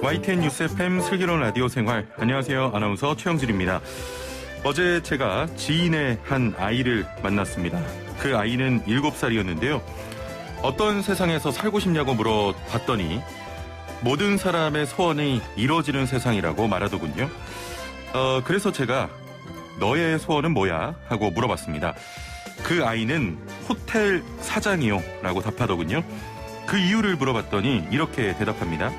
YTN 뉴스 FM 슬기로운 라디오 생활. 안녕하세요. 아나운서 최영진입니다. 어제 제가 지인의 한 아이를 만났습니다. 그 아이는 7살이었는데요. 어떤 세상에서 살고 싶냐고 물어봤더니 모든 사람의 소원이 이루어지는 세상이라고 말하더군요. 그래서 제가 너의 소원은 뭐야? 하고 물어봤습니다. 그 아이는 호텔 사장이요 라고 답하더군요. 그 이유를 물어봤더니 이렇게 대답합니다.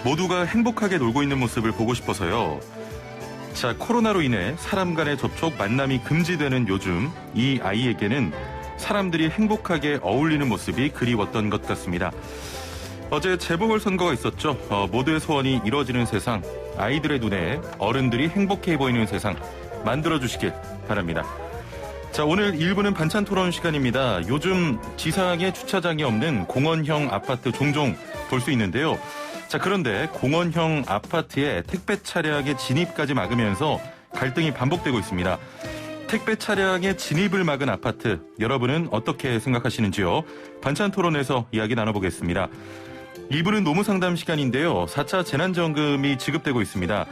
모두가 행복하게 놀고 있는 모습을 보고 싶어서요. 자, 코로나로 인해 사람 간의 접촉, 만남이 금지되는 요즘 이 아이에게는 사람들이 행복하게 어울리는 모습이 그리웠던 것 같습니다. 어제 재보궐선거가 있었죠. 모두의 소원이 이루어지는 세상, 아이들의 눈에 어른들이 행복해 보이는 세상 만들어주시길 바랍니다. 자, 오늘 1부는 반찬 토론 시간입니다. 요즘 지상에 주차장이 없는 공원형 아파트 종종 볼 수 있는데요. 자, 그런데 공원형 아파트에 택배 차량의 진입까지 막으면서 갈등이 반복되고 있습니다. 택배 차량의 진입을 막은 아파트, 여러분은 어떻게 생각하시는지요? 반찬 토론에서 이야기 나눠보겠습니다. 2부는 노무상담 시간인데요. 4차 재난지원금이 지급되고 있습니다.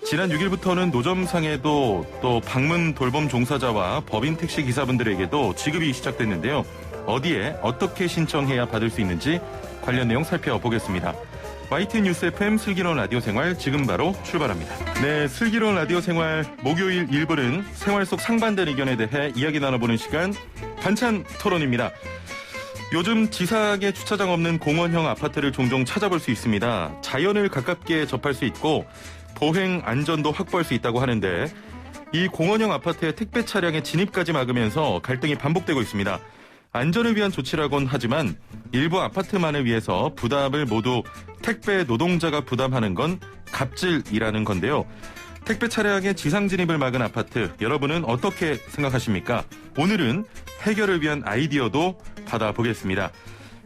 지난 6일부터는 노점상에도 또 방문 돌봄 종사자와 법인 택시 기사분들에게도 지급이 시작됐는데요. 어디에 어떻게 신청해야 받을 수 있는지 관련 내용 살펴보겠습니다. YTN 뉴스 FM 슬기로운 라디오 생활 지금 바로 출발합니다. 네, 슬기로운 라디오 생활 목요일 1부는 생활 속 상반된 의견에 대해 이야기 나눠보는 시간 반찬 토론입니다. 요즘 지상에 주차장 없는 공원형 아파트를 종종 찾아볼 수 있습니다. 자연을 가깝게 접할 수 있고 보행 안전도 확보할 수 있다고 하는데 이 공원형 아파트의 택배 차량의 진입까지 막으면서 갈등이 반복되고 있습니다. 안전을 위한 조치라곤 하지만 일부 아파트만을 위해서 부담을 모두 택배 노동자가 부담하는 건 갑질이라는 건데요. 택배 차량의 지상 진입을 막은 아파트, 여러분은 어떻게 생각하십니까? 오늘은 해결을 위한 아이디어도 받아보겠습니다.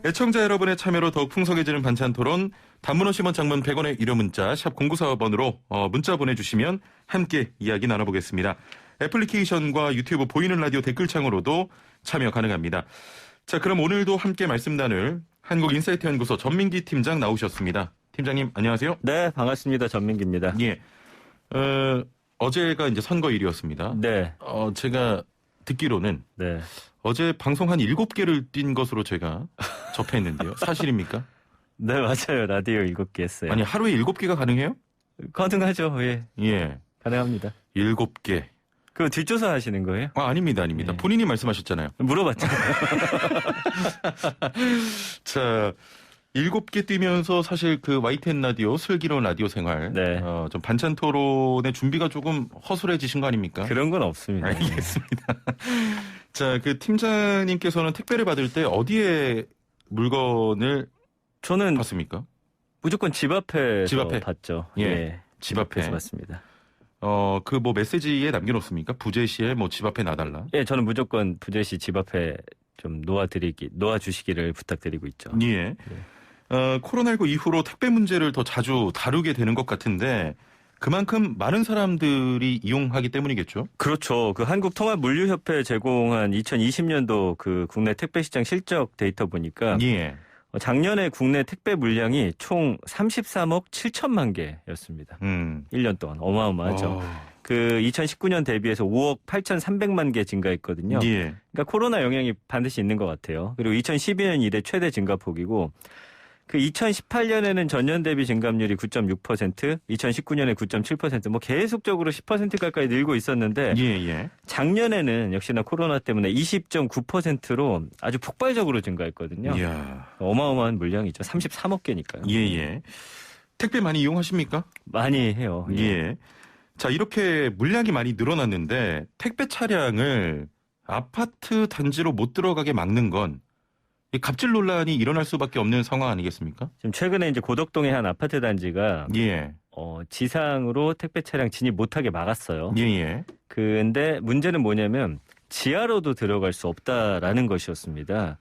애청자 여러분의 참여로 더욱 풍성해지는 반찬 토론, 단문 50원, 장문 100원의 유료 문자 샵 0945번으로 문자 보내주시면 함께 이야기 나눠보겠습니다. 애플리케이션과 유튜브 보이는 라디오 댓글창으로도 참여 가능합니다. 자, 그럼 오늘도 함께 말씀 나눌 한국인사이트 연구소 전민기 팀장 나오셨습니다. 팀장님 안녕하세요. 네, 반갑습니다. 전민기입니다. 예. 어제가 이제 선거일이었습니다. 네. 제가 듣기로는 네. 어제 방송 한 7개를 뛴 것으로 제가 접했는데요. 사실입니까? 네, 맞아요. 라디오 7개 했어요. 아니, 하루에 7개가 가능해요? 가능하죠. 예. 예. 가능합니다. 7개. 그 뒷조사 하시는 거예요? 아닙니다. 네. 본인이 말씀하셨잖아요. 물어봤잖아요. 자, 7개 뛰면서 사실 그 YTN 라디오 슬기로운 라디오 생활 네. 좀 반찬 토론의 준비가 조금 허술해지신 거 아닙니까? 그런 건 없습니다. 알겠습니다. 자, 그 팀장님께서는 택배를 받을 때 어디에 물건을 저는 받습니까? 무조건 집 앞에서 집 앞에? 받죠. 예. 예. 집 앞에. 받습니다. 그 뭐 메시지에 남겨놓습니까? 부재시에 뭐 집 앞에 놔달라. 예, 저는 무조건 부재시 집 앞에 좀 놓아주시기를 부탁드리고 있죠. 예. 코로나19 이후로 택배 문제를 더 자주 다루게 되는 것 같은데 그만큼 많은 사람들이 이용하기 때문이겠죠? 그렇죠. 그 한국통합물류협회 제공한 2020년도 그 국내 택배시장 실적 데이터 보니까 예. 작년에 국내 택배 물량이 총 33억 7천만 개였습니다. 1년 동안 어마어마하죠. 그 2019년 대비해서 5억 8,300만 개 증가했거든요. 예. 그러니까 코로나 영향이 반드시 있는 것 같아요. 그리고 2012년 이래 최대 증가폭이고 그 2018년에는 전년 대비 증감률이 9.6%, 2019년에 9.7%, 뭐 계속적으로 10% 가까이 늘고 있었는데 예. 작년에는 역시나 코로나 때문에 20.9%로 아주 폭발적으로 증가했거든요. 이야. 어마어마한 물량이죠. 33억 개니까요. 예. 택배 많이 이용하십니까? 많이 해요. 예. 자, 이렇게 물량이 많이 늘어났는데 택배 차량을 아파트 단지로 못 들어가게 막는 건 이 갑질 논란이 일어날 수밖에 없는 상황 아니겠습니까? 지금 최근에 이제 고덕동의 한 아파트 단지가 예. 지상으로 택배 차량 진입 못하게 막았어요. 예. 근데 문제는 뭐냐면 지하로도 들어갈 수 없다라는 것이었습니다.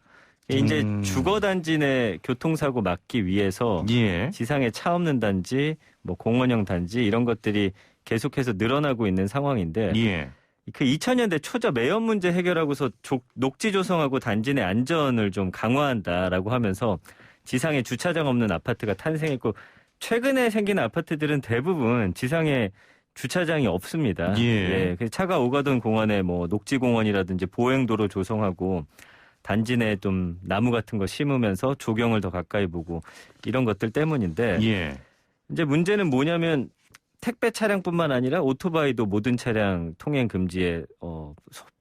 이제 주거 단지 내 교통사고 막기 위해서 예. 지상에 차 없는 단지, 뭐 공원형 단지 이런 것들이 계속해서 늘어나고 있는 상황인데 예. 그 2000년대 초저 매연 문제 해결하고서 녹지 조성하고 단지 내 안전을 좀 강화한다라고 하면서 지상에 주차장 없는 아파트가 탄생했고 최근에 생긴 아파트들은 대부분 지상에 주차장이 없습니다. 예. 그래서 차가 오가던 공원에 뭐 녹지공원이라든지 보행도로 조성하고 단지 내에 좀 나무 같은 거 심으면서 조경을 더 가까이 보고 이런 것들 때문인데 예. 이제 문제는 뭐냐면 택배 차량뿐만 아니라 오토바이도 모든 차량 통행 금지에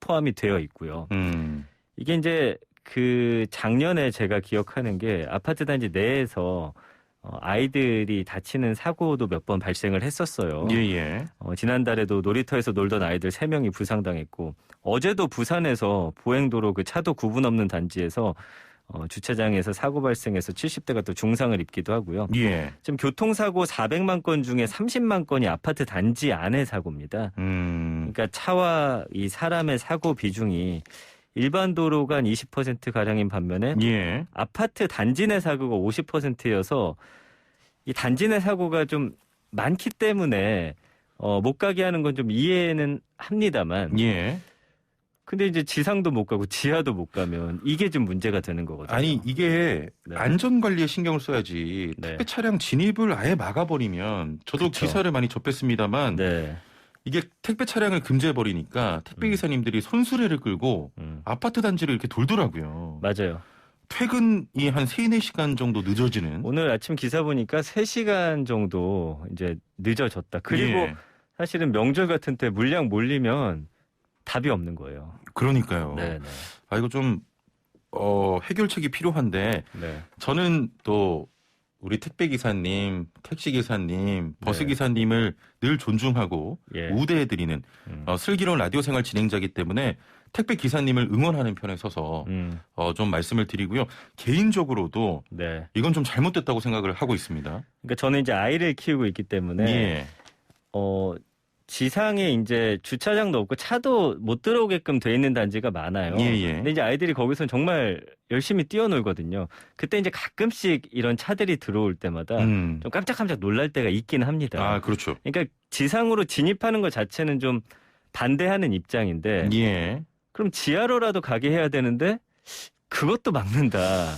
포함이 되어 있고요. 이게 이제 그 작년에 제가 기억하는 게 아파트 단지 내에서 아이들이 다치는 사고도 몇 번 발생을 했었어요. 예. 지난달에도 놀이터에서 놀던 아이들 3명이 부상당했고 어제도 부산에서 보행도로 그 차도 구분 없는 단지에서 주차장에서 사고 발생해서 70대가 또 중상을 입기도 하고요. 예. 지금 교통사고 400만 건 중에 30만 건이 아파트 단지 안의 사고입니다. 그러니까 차와 이 사람의 사고 비중이 일반 도로가 한 20%가량인 반면에 예. 아파트 단지 내 사고가 50%여서 이 단지 내 사고가 좀 많기 때문에 못 가게 하는 건 좀 이해는 합니다만 예. 근데 이제 지상도 못 가고 지하도 못 가면 이게 좀 문제가 되는 거거든요. 아니 이게 네. 안전관리에 신경을 써야지 네. 택배 차량 진입을 아예 막아버리면 저도 그쵸. 기사를 많이 접했습니다만 네. 이게 택배 차량을 금지해버리니까 택배 기사님들이 손수레를 끌고 아파트 단지를 이렇게 돌더라고요. 맞아요. 퇴근이 한 3-4시간 정도 늦어지는. 오늘 아침 기사 보니까 3시간 정도 이제 늦어졌다. 그리고 예. 사실은 명절 같은 때 물량 몰리면 답이 없는 거예요. 그러니까요. 네. 아 이거 좀 해결책이 필요한데 네. 저는 또 우리 택배 기사님, 택시 기사님, 버스 네. 기사님을 늘 존중하고 예. 우대해드리는 슬기로운 라디오 생활 진행자이기 때문에 택배 기사님을 응원하는 편에 서서 좀 말씀을 드리고요. 개인적으로도 네. 이건 좀 잘못됐다고 생각을 하고 있습니다. 그러니까 저는 이제 아이를 키우고 있기 때문에 예. 지상에 이제 주차장도 없고 차도 못 들어오게끔 돼 있는 단지가 많아요. 예. 근데 이제 아이들이 거기서 정말 열심히 뛰어놀거든요. 그때 이제 가끔씩 이런 차들이 들어올 때마다 좀 깜짝깜짝 놀랄 때가 있긴 합니다. 아 그렇죠. 그러니까 지상으로 진입하는 것 자체는 좀 반대하는 입장인데 예. 그럼 지하로라도 가게 해야 되는데 그것도 막는다.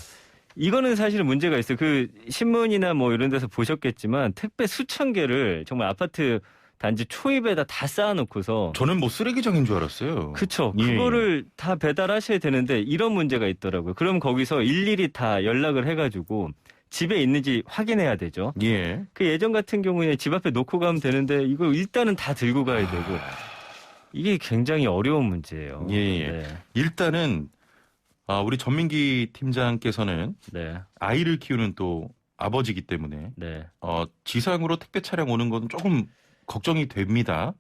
이거는 사실은 문제가 있어요. 그 신문이나 뭐 이런 데서 보셨겠지만 택배 수천 개를 정말 아파트 단지 초입에다 다 쌓아놓고서 저는 뭐 쓰레기장인 줄 알았어요. 그쵸. 예. 그거를 다 배달하셔야 되는데 이런 문제가 있더라고요. 그럼 거기서 일일이 다 연락을 해가지고 집에 있는지 확인해야 되죠. 예. 그 예전 같은 경우에 집 앞에 놓고 가면 되는데 이거 일단은 다 들고 가야 되고 이게 굉장히 어려운 문제예요. 예. 네. 일단은 우리 전민기 팀장께서는 네. 아이를 키우는 또 아버지이기 때문에 네. 지상으로 택배 차량 오는 건 조금 걱정이 됩니다라고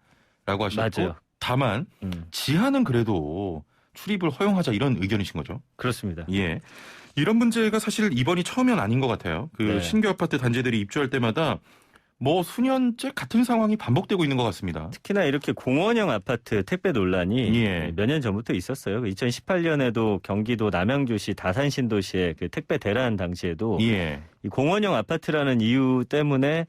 하셨고 맞아요. 다만 지하는 그래도 출입을 허용하자 이런 의견이신 거죠? 그렇습니다. 예. 이런 문제가 사실 이번이 처음은 아닌 것 같아요. 그 네. 신규 아파트 단지들이 입주할 때마다 뭐 수년째 같은 상황이 반복되고 있는 것 같습니다. 특히나 이렇게 공원형 아파트 택배 논란이 예. 몇 년 전부터 있었어요. 2018년에도 경기도 남양주시 다산신도시의 그 택배 대란 당시에도 예. 이 공원형 아파트라는 이유 때문에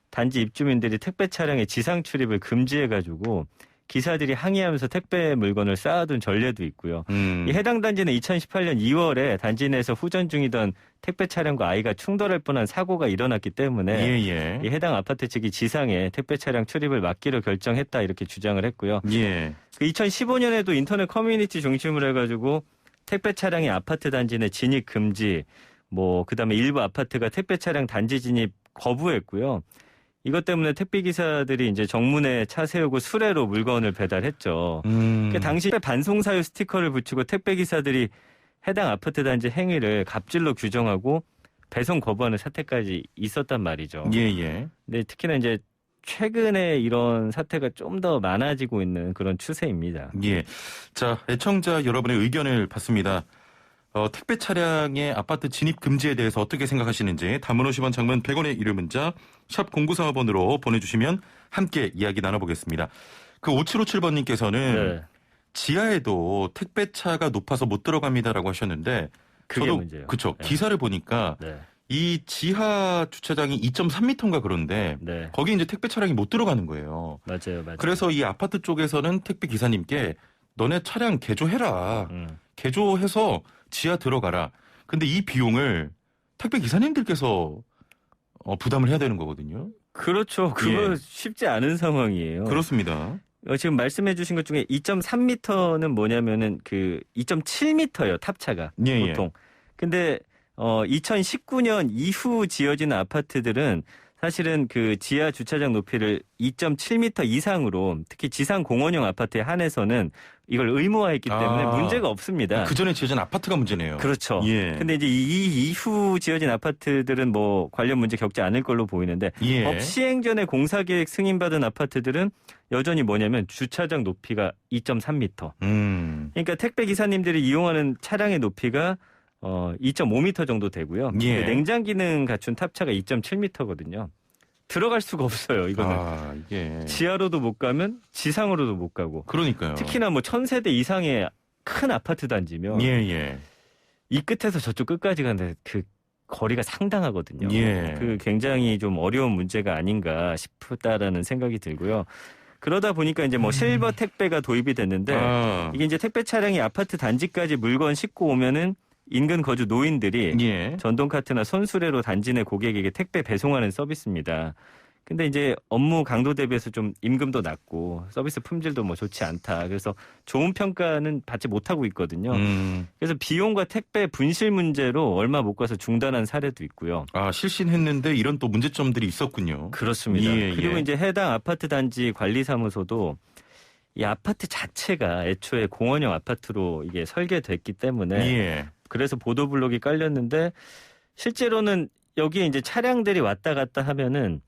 단지 입주민들이 택배 차량의 지상 출입을 금지해가지고 기사들이 항의하면서 택배 물건을 쌓아둔 전례도 있고요. 이 해당 단지는 2018년 2월에 단지 내에서 후전 중이던 택배 차량과 아이가 충돌할 뻔한 사고가 일어났기 때문에 이 해당 아파트 측이 지상에 택배 차량 출입을 막기로 결정했다 이렇게 주장을 했고요. 예. 그 2015년에도 인터넷 커뮤니티 중심으로 해가지고 택배 차량의 아파트 단지 내 진입 금지, 뭐 그다음에 일부 아파트가 택배 차량 단지 진입 거부했고요. 이것 때문에 택배 기사들이 이제 정문에 차 세우고 수레로 물건을 배달했죠. 그러니까 당시 반송 사유 스티커를 붙이고 택배 기사들이 해당 아파트 단지 행위를 갑질로 규정하고 배송 거부하는 사태까지 있었단 말이죠. 예. 근데 특히나 이제 최근에 이런 사태가 좀 더 많아지고 있는 그런 추세입니다. 예. 자, 애청자 여러분의 의견을 받습니다. 택배 차량의 아파트 진입 금지에 대해서 어떻게 생각하시는지 단문 50원 장문 100원의 유료 문자 샵 0945번으로 보내주시면 함께 이야기 나눠보겠습니다. 그 5757번님께서는 지하에도 택배차가 높아서 못 들어갑니다라고 하셨는데 그게 저도 문제예요. 그쵸. 네. 기사를 보니까 이 지하 주차장이 2.3m인가 그런데 거기 이제 택배 차량이 못 들어가는 거예요. 맞아요. 그래서 이 아파트 쪽에서는 택배 기사님께 너네 차량 개조해라. 개조해서 지하 들어가라. 근데 이 비용을 택배 기사님들께서 부담을 해야 되는 거거든요. 그렇죠. 그거 예. 쉽지 않은 상황이에요. 그렇습니다. 지금 말씀해 주신 것 중에 2.3m는 뭐냐면은 그 2.7m예요. 탑차가 예, 예. 보통. 근데 2019년 이후 지어진 아파트들은 사실은 그 지하 주차장 높이를 2.7m 이상으로 특히 지상 공원형 아파트에 한해서는 이걸 의무화했기 때문에 문제가 없습니다. 그 전에 지어진 아파트가 문제네요. 그렇죠. 예. 근데 이제 이 이후 지어진 아파트들은 뭐 관련 문제 겪지 않을 걸로 보이는데 예. 법 시행 전에 공사계획 승인받은 아파트들은 여전히 뭐냐면 주차장 높이가 2.3m. 그러니까 택배 기사님들이 이용하는 차량의 높이가 2.5m 정도 되고요. 예. 냉장 기능 갖춘 탑차가 2.7m거든요. 들어갈 수가 없어요. 이거는 이게 지하로도 못 가면 지상으로도 못 가고. 그러니까요. 특히나 뭐 1000세대 이상의 큰 아파트 단지면 예. 이 끝에서 저쪽 끝까지 가는데 그 거리가 상당하거든요. 예. 그 굉장히 좀 어려운 문제가 아닌가 싶다라는 생각이 들고요. 그러다 보니까 이제 뭐 실버 택배가 도입이 됐는데 이게 이제 택배 차량이 아파트 단지까지 물건 싣고 오면은 인근 거주 노인들이 예. 전동 카트나 손수레로 단지 내 고객에게 택배 배송하는 서비스입니다. 근데 이제 업무 강도 대비해서 좀 임금도 낮고 서비스 품질도 뭐 좋지 않다. 그래서 좋은 평가는 받지 못하고 있거든요. 그래서 비용과 택배 분실 문제로 얼마 못 가서 중단한 사례도 있고요. 실신했는데 이런 또 문제점들이 있었군요. 그렇습니다. 예, 그리고 예. 이제 해당 아파트 단지 관리사무소도 이 아파트 자체가 애초에 공원형 아파트로 이게 설계됐기 때문에 예. 그래서 보도블록이 깔렸는데 실제로는 여기에 이제 차량들이 왔다 갔다 하면은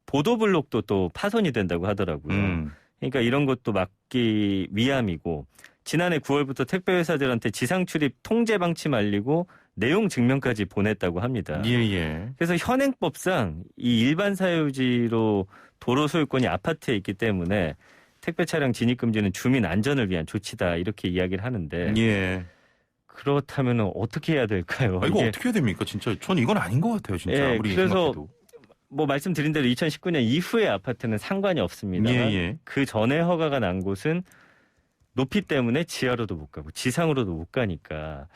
보도블록도 또 파손이 된다고 하더라고요. 그러니까 이런 것도 막기 위함이고 지난해 9월부터 택배회사들한테 지상 출입 통제 방침 알리고 내용 증명까지 보냈다고 합니다. 예. 그래서 현행법상 이 일반 사유지로 도로 소유권이 아파트에 있기 때문에 택배 차량 진입 금지는 주민 안전을 위한 조치다 이렇게 이야기를 하는데 예. 그렇다면 어떻게 해야 될까요? 이거 이게 어떻게 해야 됩니까? 진짜 전 이건 아닌 것 같아요. 진짜 예, 아무리 그래서 생각해도. 뭐 말씀드린 대로 2019년 이후의 아파트는 상관이 없습니다. 예. 그 전에 허가가 난 곳은 높이 때문에 지하로도 못 가고 지상으로도 못 가니까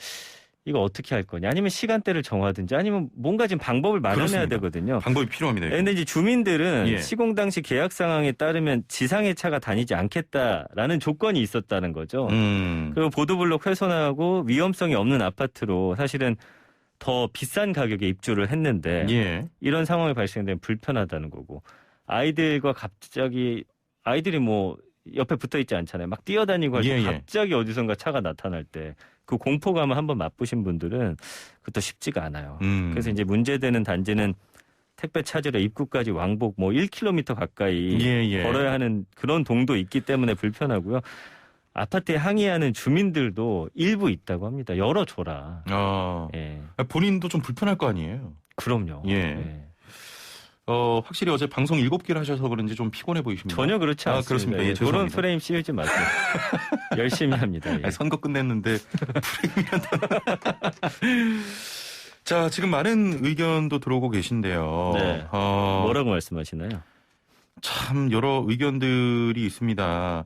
이거 어떻게 할 거냐? 아니면 시간대를 정하든지 아니면 뭔가 지금 방법을 마련해야 그렇습니다. 되거든요. 방법이 필요합니다. 그런데 이제 주민들은 예. 시공 당시 계약 상황에 따르면 지상의 차가 다니지 않겠다라는 조건이 있었다는 거죠. 그리고 보도블록 훼손하고 위험성이 없는 아파트로 사실은 더 비싼 가격에 입주를 했는데 예. 이런 상황이 발생되면 불편하다는 거고 아이들과 갑자기 아이들이 뭐 옆에 붙어 있지 않잖아요. 막 뛰어다니고 할 때 예. 갑자기 어디선가 차가 나타날 때 그 공포감을 한번 맛보신 분들은 그것도 쉽지가 않아요. 그래서 이제 문제되는 단지는 택배 찾으러 입구까지 왕복 뭐 1km 가까이 예. 걸어야 하는 그런 동도 있기 때문에 불편하고요. 아파트에 항의하는 주민들도 일부 있다고 합니다. 열어줘라. 예. 본인도 좀 불편할 거 아니에요. 그럼요. 예. 확실히 어제 방송 7개를 하셔서 그런지 좀 피곤해 보이십니다. 전혀 그렇지 않습니다. 그렇습니다. 예, 그런 죄송합니다. 프레임 씌우지 마세요. 열심히 합니다. 예. 선거 끝냈는데 프레임이란다. 자, 지금 많은 의견도 들어오고 계신데요. 네. 뭐라고 말씀하시나요? 참 여러 의견들이 있습니다.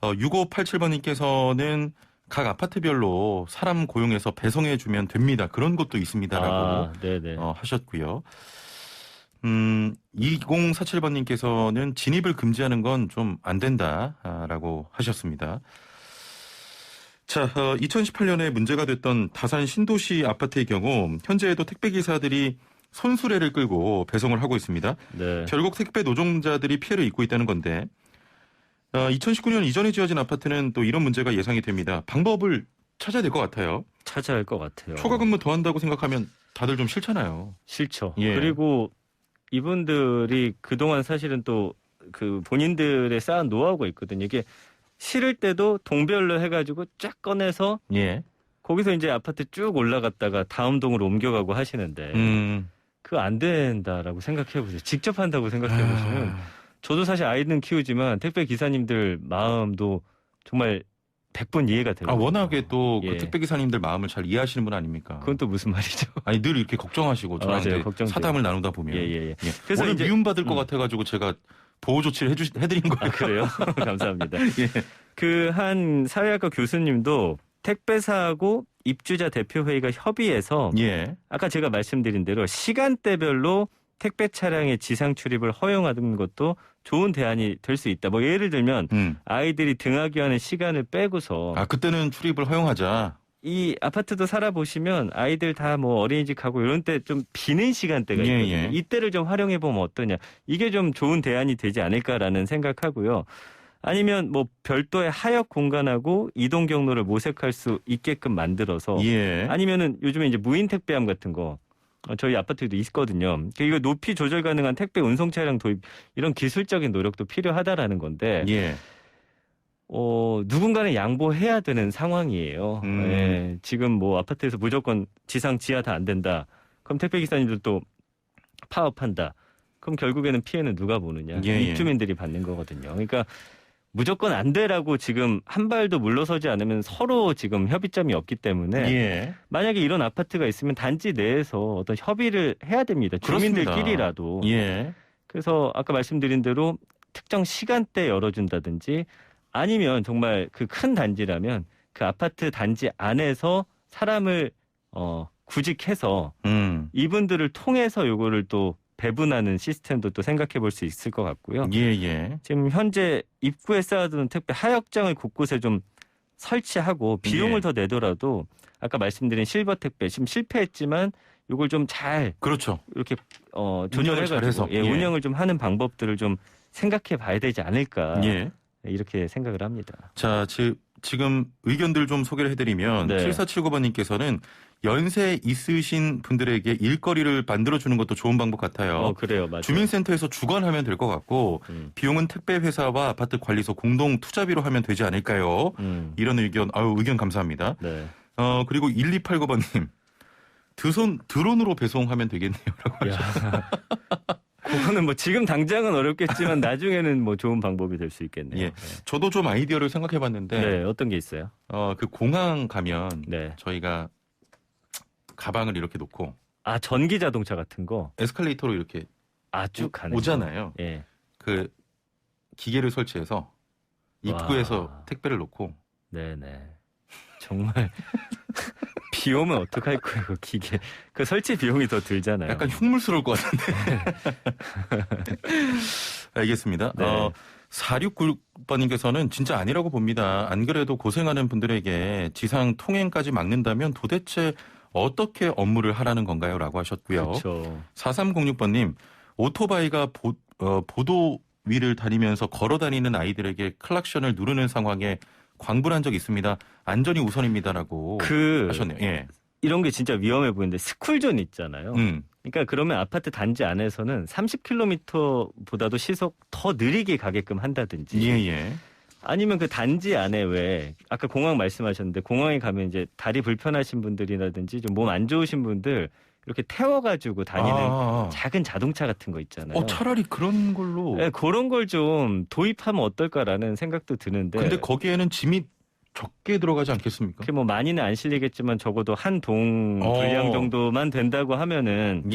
6587번님께서는 각 아파트별로 사람 고용해서 배송해주면 됩니다. 그런 것도 있습니다라고 네네. 하셨고요. 2047번님께서는 진입을 금지하는 건 좀 안 된다라고 하셨습니다. 자, 2018년에 문제가 됐던 다산 신도시 아파트의 경우 현재에도 택배기사들이 손수레를 끌고 배송을 하고 있습니다. 네. 결국 택배 노동자들이 피해를 입고 있다는 건데 2019년 이전에 지어진 아파트는 또 이런 문제가 예상이 됩니다. 방법을 찾아야 될 것 같아요. 찾아야 할 것 같아요. 초과 근무 더 한다고 생각하면 다들 좀 싫잖아요. 싫죠. 예. 그리고 이분들이 그동안 사실은 또 그 본인들의 쌓은 노하우가 있거든요. 이게 실을 때도 동별로 해가지고 쫙 꺼내서 예. 거기서 이제 아파트 쭉 올라갔다가 다음 동으로 옮겨가고 하시는데 그거 안 된다라고 생각해보세요. 직접 한다고 생각해보시면 저도 사실 아이는 키우지만 택배 기사님들 마음도 정말 100번 이해가 돼요. 워낙에 또 그 예. 택배 기사님들 마음을 잘 이해하시는 분 아닙니까? 그건 또 무슨 말이죠? 아니 늘 이렇게 걱정하시고 저한테 맞아요. 걱정돼요. 사담을 나누다 보면 예. 그래서 오늘 이제 미움받을 것 같아가지고 제가 보호 조치를 해드린 거예요. 그래요? 감사합니다. 예. 그 한 사회학과 교수님도 택배사하고 입주자 대표회의가 협의해서 예. 아까 제가 말씀드린 대로 시간대별로 택배 차량의 지상 출입을 허용하는 것도 좋은 대안이 될 수 있다. 뭐 예를 들면 아이들이 등하교 하는 시간을 빼고서 그때는 출입을 허용하자. 이 아파트도 살아보시면 아이들 다 뭐 어린이집 가고 이런 때 좀 비는 시간대가 있거든요. 예. 이때를 좀 활용해 보면 어떠냐. 이게 좀 좋은 대안이 되지 않을까라는 생각하고요. 아니면 뭐 별도의 하역 공간하고 이동 경로를 모색할 수 있게끔 만들어서 예. 아니면은 요즘에 이제 무인 택배함 같은 거 저희 아파트도 있거든요. 이거 높이 조절 가능한 택배 운송 차량 도입 이런 기술적인 노력도 필요하다라는 건데 예. 누군가는 양보해야 되는 상황이에요. 예, 지금 뭐 아파트에서 무조건 지상 지하 다 안 된다. 그럼 택배 기사님들도 파업한다. 그럼 결국에는 피해는 누가 보느냐? 예. 입주민들이 받는 거거든요. 그러니까 무조건 안 되라고 지금 한 발도 물러서지 않으면 서로 지금 협의점이 없기 때문에 예. 만약에 이런 아파트가 있으면 단지 내에서 어떤 협의를 해야 됩니다. 그렇습니다. 주민들끼리라도. 예. 그래서 아까 말씀드린 대로 특정 시간대에 열어준다든지 아니면 정말 그 큰 단지라면 그 아파트 단지 안에서 사람을 구직해서 이분들을 통해서 요거를 또 배분하는 시스템도 또 생각해 볼 수 있을 것 같고요. 예. 지금 현재 입구에 쌓아두는 택배 하역장을 곳곳에 좀 설치하고 비용을 예. 더 내더라도 아까 말씀드린 실버 택배 지금 실패했지만 요걸 좀 잘 그렇죠. 이렇게 운영을 조정해가지고 잘해서. 예. 운영을 좀 하는 방법들을 좀 생각해 봐야 되지 않을까 예. 이렇게 생각을 합니다. 자, 지금 의견들 좀 소개를 해드리면 네. 7479번님께서는 연세 있으신 분들에게 일거리를 만들어주는 것도 좋은 방법 같아요. 그래요. 맞아요. 주민센터에서 주관하면 될 것 같고 비용은 택배 회사와 아파트 관리소 공동 투자비로 하면 되지 않을까요? 이런 의견 감사합니다. 네. 그리고 1289번님 드론으로 배송하면 되겠네요라고 하셨어요. 그거는 뭐 지금 당장은 어렵겠지만 나중에는 뭐 좋은 방법이 될 수 있겠네요. 예. 저도 좀 아이디어를 생각해봤는데 네, 어떤 게 있어요? 그 공항 가면 네. 저희가 가방을 이렇게 놓고 전기 자동차 같은 거. 에스컬레이터로 이렇게 쭉 가는 오잖아요. 거. 예. 그 기계를 설치해서 입구에서 와. 택배를 놓고. 네네. 정말 비 오면 어떡할 거예요, 그 기계. 그 설치 비용이 더 들잖아요. 약간 흉물스러울 것 같은데. 알겠습니다. 네. 4696번님께서는 진짜 아니라고 봅니다. 안 그래도 고생하는 분들에게 지상 통행까지 막는다면 도대체 어떻게 업무를 하라는 건가요? 라고 하셨고요. 그렇죠. 4306번님, 오토바이가 보도 위를 다니면서 걸어 다니는 아이들에게 클락션을 누르는 상황에 광분한 적 있습니다. 안전이 우선입니다라고 하셨네요. 예. 이런 게 진짜 위험해 보이는데 스쿨존 있잖아요. 그러니까 그러면 아파트 단지 안에서는 30km보다도 시속 더 느리게 가게끔 한다든지. 예. 아니면 그 단지 안에 왜 아까 공항 말씀하셨는데 공항에 가면 이제 다리 불편하신 분들이라든지 좀 몸 안 좋으신 분들 이렇게 태워가지고 다니는 작은 자동차 같은 거 있잖아요. 차라리 그런 걸로. 네, 그런 걸 좀 도입하면 어떨까라는 생각도 드는데. 근데 거기에는 짐이 적게 들어가지 않겠습니까? 그게 뭐 많이는 안 실리겠지만 적어도 한 동 분량 정도만 된다고 하면은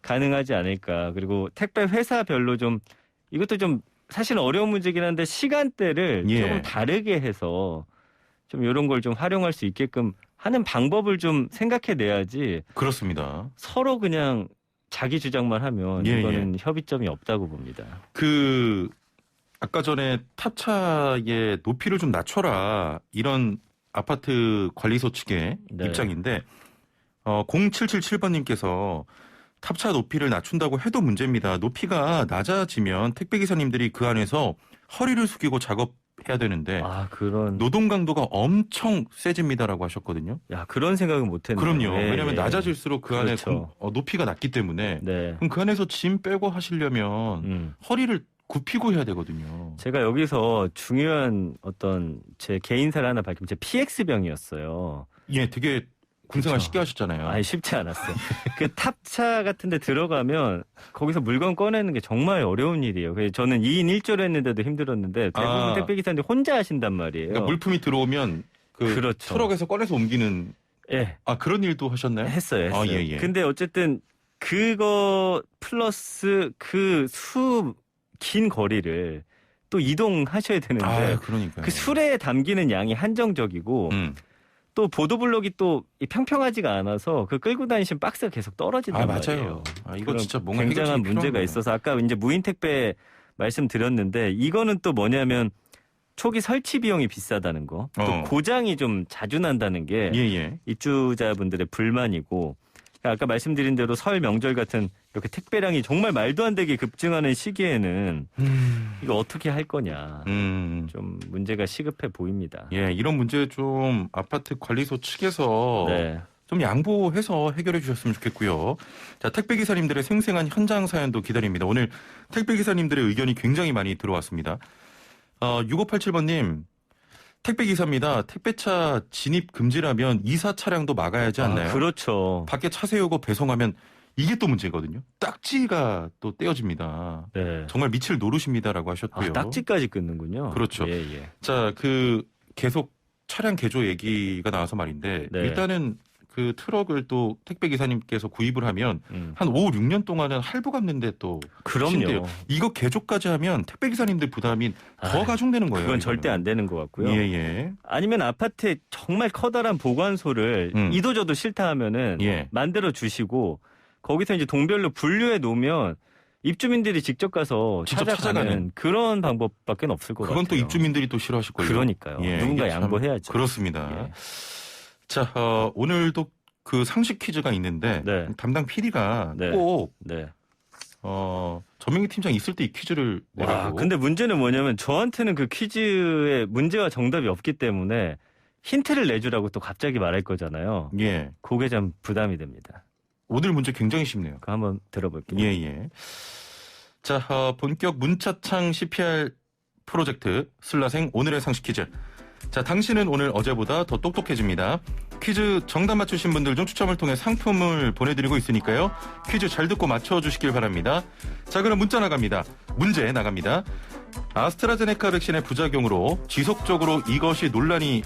가능하지 않을까. 그리고 택배 회사별로 좀 이것도 좀 사실은 어려운 문제긴 한데 시간대를 조금 다르게 해서 좀 이런 걸 좀 활용할 수 있게끔 하는 방법을 좀 생각해 내야지. 그렇습니다. 서로 그냥 자기 주장만 하면 이거는 협의점이 없다고 봅니다. 아까 전에 탑차의 높이를 좀 낮춰라 이런 아파트 관리소 측의 입장인데 0777번님께서 탑차 높이를 낮춘다고 해도 문제입니다. 높이가 낮아지면 택배기사님들이 그 안에서 허리를 숙이고 작업해야 되는데 노동 강도가 엄청 세집니다라고 하셨거든요. 야, 그런 생각은 못했네요. 그럼요. 왜냐하면 낮아질수록 그 안에 높이가 낮기 때문에 그럼 그 안에서 짐 빼고 하시려면 허리를 굽히고 해야 되거든요. 제가 여기서 중요한 어떤 제 개인사를 하나 밝히면 제 PX병이었어요. 예, 되게 군생활 쉽게 하셨잖아요. 쉽지 않았어요. 그 탑차 같은 데 들어가면 거기서 물건 꺼내는 게 정말 어려운 일이에요. 그래서 저는 2인 1조를 했는데도 힘들었는데 대부분 택배기사님들이 혼자 하신단 말이에요. 그러니까 물품이 들어오면 트럭에서 꺼내서 옮기는 그런 일도 하셨나요? 했어요. 근데 어쨌든 그거 플러스 그 긴 거리를 또 이동하셔야 되는데 그 술에 담기는 양이 한정적이고 또 보도블록이 또 평평하지가 않아서 그 끌고 다니신 박스가 계속 떨어진단 말이에요. 맞아요. 이거 진짜 뭔가 굉장한 해결책이 문제가 필요한 있어서 아까 이제 무인 택배 말씀드렸는데 이거는 또 뭐냐면 초기 설치 비용이 비싸다는 거, 또 고장이 좀 자주 난다는 게 예. 입주자분들의 불만이고, 아까 말씀드린 대로 설 명절 같은 이렇게 택배량이 정말 말도 안 되게 급증하는 시기에는 이거 어떻게 할 거냐, 좀 문제가 시급해 보입니다. 예, 이런 문제 좀 아파트 관리소 측에서 네. 좀 양보해서 해결해 주셨으면 좋겠고요. 자, 택배기사님들의 생생한 현장 사연도 기다립니다. 오늘 택배기사님들의 의견이 굉장히 많이 들어왔습니다. 6587번님, 택배기사입니다. 택배차 진입 금지라면 이사 차량도 막아야지 않나요? 그렇죠. 밖에 차 세우고 배송하면 이게 또 문제거든요. 딱지가 또 떼어집니다. 네. 정말 밑을 노르십니다라고 하셨고요. 딱지까지 끊는군요. 그렇죠. 예. 자, 계속 차량 개조 얘기가 나와서 말인데 네. 일단은 그 트럭을 또 택배 기사님께서 구입을 하면 한 5, 6년 동안은 할부 갚는데 또 그럼요. 힘들어요. 이거 개조까지 하면 택배 기사님들 부담이 더 가중되는 거예요. 그건 이거는. 절대 안 되는 것 같고요. 예. 아니면 아파트에 정말 커다란 보관소를 이도저도 싫다 하면은 만들어 주시고 거기서 이제 동별로 분류해 놓으면 입주민들이 직접 가서 찾아가는 그런 방법밖에 없을 것 같아요. 그건 또 입주민들이 또 싫어하실 거예요. 그러니까요. 누군가 양보해야죠. 그렇습니다. 예. 자, 오늘도 그 상식 퀴즈가 있는데 담당 PD가 꼭 전민기 팀장 있을 때 이 퀴즈를 내라고. 근데 문제는 뭐냐면 저한테는 그 퀴즈에 문제와 정답이 없기 때문에 힌트를 내주라고 또 갑자기 말할 거잖아요. 예. 그게 좀 부담이 됩니다. 오늘 문제 굉장히 쉽네요. 그거 한번 들어볼게요. 예. 자, 본격 문자창 CPR 프로젝트 슬라생 오늘의 상식 퀴즈. 자, 당신은 오늘 어제보다 더 똑똑해집니다. 퀴즈 정답 맞추신 분들 중 추첨을 통해 상품을 보내드리고 있으니까요. 퀴즈 잘 듣고 맞춰주시길 바랍니다. 자, 그럼 문제 나갑니다. 아스트라제네카 백신의 부작용으로 지속적으로 이것이 논란이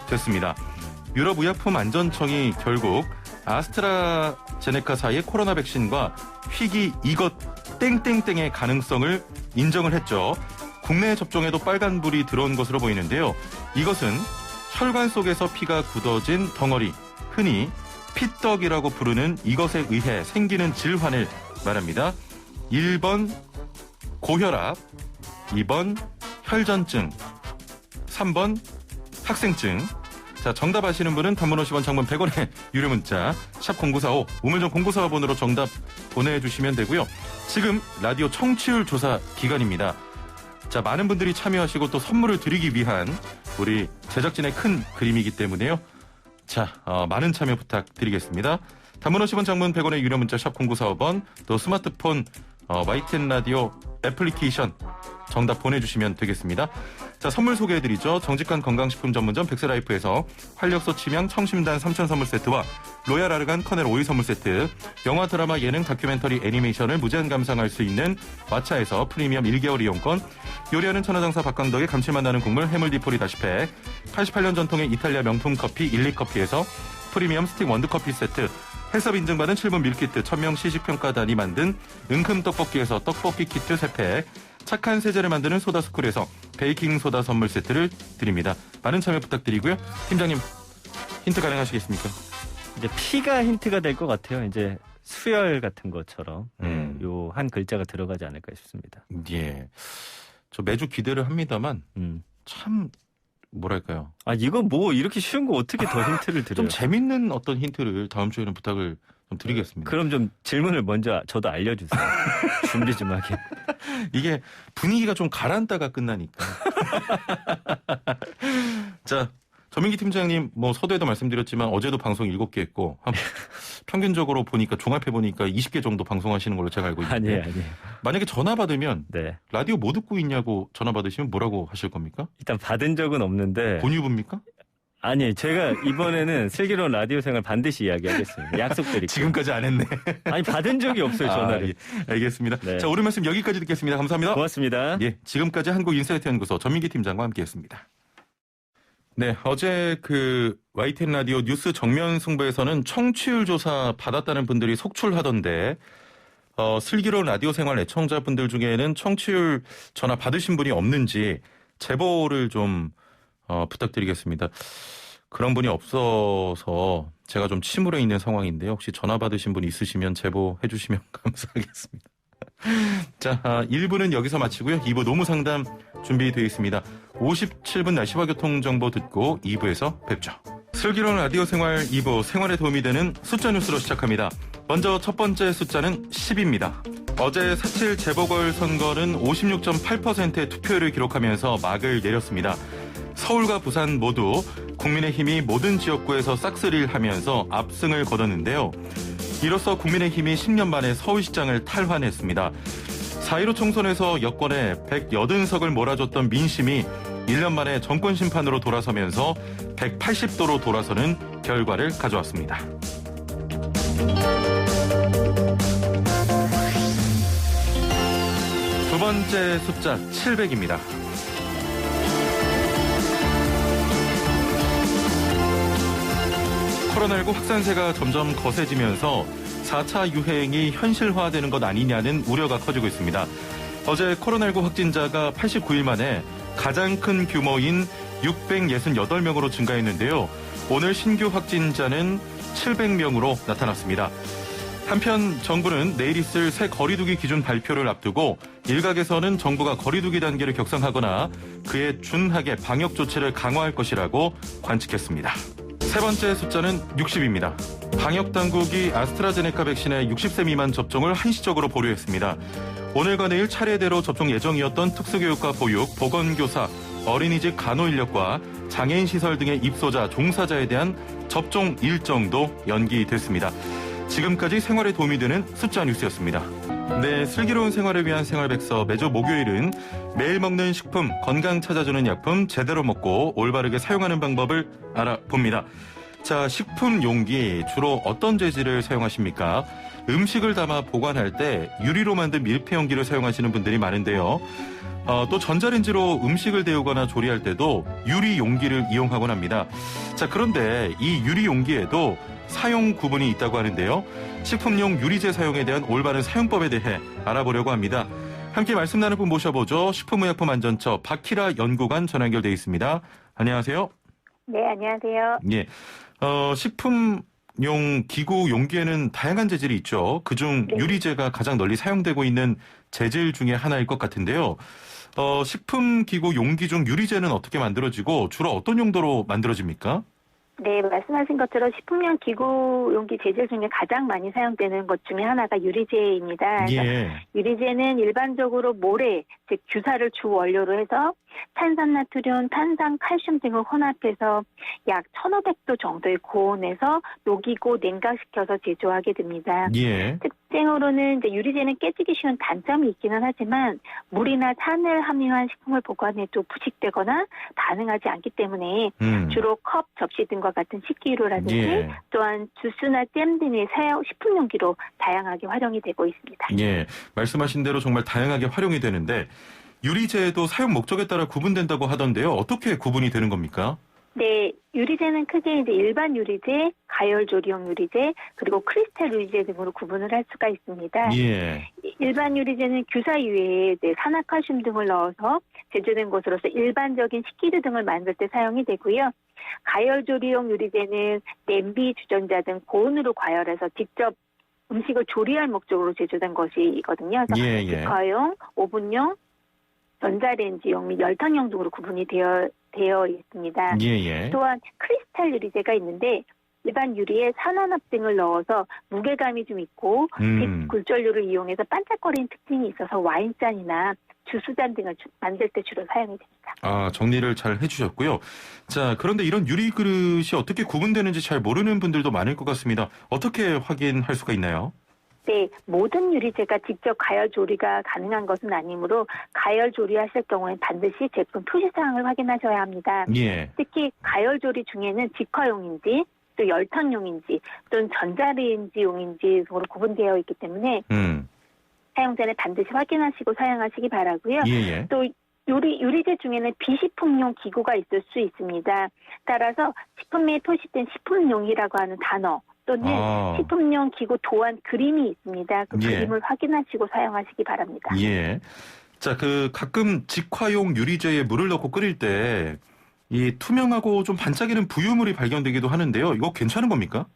됐습니다. 유럽의약품안전청이 결국 아스트라제네카사의 코로나 백신과 희귀 이것 땡땡땡의 가능성을 인정을 했죠. 국내 접종에도 빨간불이 들어온 것으로 보이는데요. 이것은 혈관 속에서 피가 굳어진 덩어리, 흔히 피떡이라고 부르는 이것에 의해 생기는 질환을 말합니다. 1번 고혈압, 2번 혈전증, 3번 학생증. 자, 정답 아시는 분은 단문 50원, 장문 100원의 유료 문자 샵 0945 우물정 0945번으로 정답 보내주시면 되고요. 지금 라디오 청취율 조사 기간입니다. 자, 많은 분들이 참여하시고 또 선물을 드리기 위한 우리 제작진의 큰 그림이기 때문에요. 자, 많은 참여 부탁드리겠습니다. 단문 50원, 장문 100원의 유료 문자 샵 0945번, 또 스마트폰 YTN 라디오 애플리케이션 정답 보내주시면 되겠습니다. 자, 선물 소개해드리죠. 정직한 건강식품 전문점 백세라이프에서 활력소 치명 청심단 3천 선물 세트와 로얄 아르간 커넬 오일 선물 세트, 영화 드라마 예능 다큐멘터리 애니메이션을 무제한 감상할 수 있는 왓챠에서 프리미엄 1개월 이용권, 요리하는 천하장사 박강덕의 감칠맛 나는 국물 해물디포리 다시팩, 88년 전통의 이탈리아 명품 커피 일리커피에서 프리미엄 스틱 원두커피 세트, 해썹 인증받은 7분 밀키트 1000명 시식평가단이 만든 은큼 떡볶이에서 떡볶이 키트 3팩, 착한 세제를 만드는 소다스쿨에서 베이킹소다 선물 세트를 드립니다. 많은 참여 부탁드리고요. 팀장님, 힌트 가능하시겠습니까? 이제 피가 힌트가 될 것 같아요. 이제 수혈 같은 것처럼 요 한 글자가 들어가지 않을까 싶습니다. 예, 저 매주 기대를 합니다만 참 뭐랄까요? 이건 뭐 이렇게 쉬운 거 어떻게 더 힌트를 드려요? 좀 재밌는 어떤 힌트를 다음 주에는 부탁을 좀 드리겠습니다. 그럼 좀 질문을 먼저 저도 알려주세요. 준비 좀 하게. 이게 분위기가 좀 가라앉다가 끝나니까. 자, 전민기 팀장님 뭐 서두에도 말씀드렸지만 어제도 방송 7개 했고 평균적으로 보니까 종합해보니까 20개 정도 방송하시는 걸로 제가 알고 있는데 아니에요. 만약에 전화 받으면 라디오 뭐 듣고 있냐고 전화 받으시면 뭐라고 하실 겁니까? 일단 받은 적은 없는데. 본유부입니까? 아니, 제가 이번에는 슬기로운 라디오 생활 반드시 이야기하겠습니다. 약속드릴게요. 지금까지 안 했네. 아니, 받은 적이 없어요, 전화를. 예. 알겠습니다. 자, 오늘 말씀 여기까지 듣겠습니다. 감사합니다. 고맙습니다. 예, 지금까지 한국인사이트연구소 전민기 팀장과 함께했습니다. 네, 어제 그 YTN 라디오 뉴스 정면 승부에서는 청취율 조사 받았다는 분들이 속출하던데 슬기로운 라디오 생활 애청자분들 중에는 청취율 전화 받으신 분이 없는지 제보를 좀 부탁드리겠습니다. 그런 분이 없어서 제가 좀 침울해 있는 상황인데 혹시 전화 받으신 분 있으시면 제보해 주시면 감사하겠습니다. 자, 1부는 여기서 마치고요. 2부 노무상담 준비되어 있습니다. 57분 날씨와 교통정보 듣고 2부에서 뵙죠. 슬기로운 라디오 생활 2부 생활에 도움이 되는 숫자 뉴스로 시작합니다. 먼저 첫 번째 숫자는 10입니다. 어제 4.7 재보궐선거는 56.8%의 투표율을 기록하면서 막을 내렸습니다. 서울과 부산 모두 국민의힘이 모든 지역구에서 싹쓸이를 하면서 압승을 거뒀는데요. 이로써 국민의힘이 10년 만에 서울시장을 탈환했습니다. 4.15 총선에서 여권에 180석을 몰아줬던 민심이 1년 만에 정권 심판으로 돌아서면서 180도로 돌아서는 결과를 가져왔습니다. 두 번째 숫자 700입니다. 코로나19 확산세가 점점 거세지면서 4차 유행이 현실화되는 것 아니냐는 우려가 커지고 있습니다. 어제 코로나19 확진자가 89일 만에 가장 큰 규모인 668명으로 증가했는데요. 오늘 신규 확진자는 700명으로 나타났습니다. 한편 정부는 내일 있을 새 거리두기 기준 발표를 앞두고 일각에서는 정부가 거리두기 단계를 격상하거나 그에 준하게 방역 조치를 강화할 것이라고 관측했습니다. 세 번째 숫자는 60입니다. 방역당국이 아스트라제네카 백신의 60세 미만 접종을 한시적으로 보류했습니다. 오늘과 내일 차례대로 접종 예정이었던 특수교육과 보육, 보건교사, 어린이집 간호인력과 장애인 시설 등의 입소자, 종사자에 대한 접종 일정도 연기됐습니다. 지금까지 생활에 도움이 되는 숫자 뉴스였습니다. 네, 슬기로운 생활을 위한 생활백서 매주 목요일은 매일 먹는 식품, 건강 찾아주는 약품 제대로 먹고 올바르게 사용하는 방법을 알아봅니다. 자, 식품 용기 주로 어떤 재질을 사용하십니까? 음식을 담아 보관할 때 유리로 만든 밀폐 용기를 사용하시는 분들이 많은데요. 또 전자레인지로 음식을 데우거나 조리할 때도 유리 용기를 이용하곤 합니다. 자, 그런데 이 유리 용기에도 사용 구분이 있다고 하는데요. 식품용 유리제 사용에 대한 올바른 사용법에 대해 알아보려고 합니다. 함께 말씀 나눌 분 모셔보죠. 식품의약품안전처 박희라 연구관 전화 연결돼 있습니다. 안녕하세요. 네, 안녕하세요. 예, 식품용 기구 용기에는 다양한 재질이 있죠. 그중 네. 유리제가 가장 널리 사용되고 있는 재질 중에 하나일 것 같은데요. 식품 기구 용기 중 유리제는 어떻게 만들어지고 주로 어떤 용도로 만들어집니까? 네, 말씀하신 것처럼 식품용 기구 용기 재질 중에 가장 많이 사용되는 것 중에 하나가 유리제입니다. 예. 유리제는 일반적으로 모래, 즉 규사를 주 원료로 해서 탄산나트륨, 탄산, 칼슘 등을 혼합해서 약 1500도 정도의 고온에서 녹이고 냉각시켜서 제조하게 됩니다. 예. 특징으로는 이제 유리제는 깨지기 쉬운 단점이 있기는 하지만 물이나 산을 함유한 식품을 보관해도 부식되거나 반응하지 않기 때문에 주로 컵, 접시 등과 같은 식기류라든지 예. 또한 주스나 잼 등의 식품 용기로 다양하게 활용이 되고 있습니다. 예. 말씀하신 대로 정말 다양하게 활용이 되는데 유리제도 사용 목적에 따라 구분된다고 하던데요. 어떻게 구분이 되는 겁니까? 네, 유리제는 크게 이제 일반 유리제, 가열조리용 유리제, 그리고 크리스탈 유리제 등으로 구분을 할 수가 있습니다. 예. 일반 유리제는 규사 위에 이제 산화칼슘 등을 넣어서 제조된 것으로서 일반적인 식기류 등을 만들 때 사용이 되고요. 가열조리용 유리제는 냄비, 주전자 등 고온으로 과열해서 직접 음식을 조리할 목적으로 제조된 것이거든요. 그래서 예. 직화용, 오븐용, 전자레인지용 및 열탕용 등으로 구분이 되어 있습니다. 예. 또한 크리스탈 유리제가 있는데 일반 유리에 산화납 등을 넣어서 무게감이 좀 있고 빛 굴절류를 이용해서 반짝거리는 특징이 있어서 와인잔이나 주스잔 등을 만들 때 주로 사용이 됩니다. 아, 정리를 잘 해주셨고요. 자, 그런데 이런 유리 그릇이 어떻게 구분되는지 잘 모르는 분들도 많을 것 같습니다. 어떻게 확인할 수가 있나요? 네, 모든 유리제가 직접 가열 조리가 가능한 것은 아니므로 가열 조리하실 경우에는 반드시 제품 표시사항을 확인하셔야 합니다. 예. 특히 가열 조리 중에는 직화용인지 또 열탕용인지 또는 전자레인지용인지 등으로 구분되어 있기 때문에 사용 전에 반드시 확인하시고 사용하시기 바라고요. 예. 또 유리제 중에는 비식품용 기구가 있을 수 있습니다. 따라서 식품에 표시된 식품용이라고 하는 단어 또는 식품용 기구 도안 그림이 있습니다. 그 그림을 확인하시고 사용하시기 바랍니다. 예. 자, 가끔 직화용 유리제에 물을 넣고 끓일 때 이 투명하고 좀 반짝이는 부유물이 발견되기도 하는데요. 이거 괜찮은 겁니까?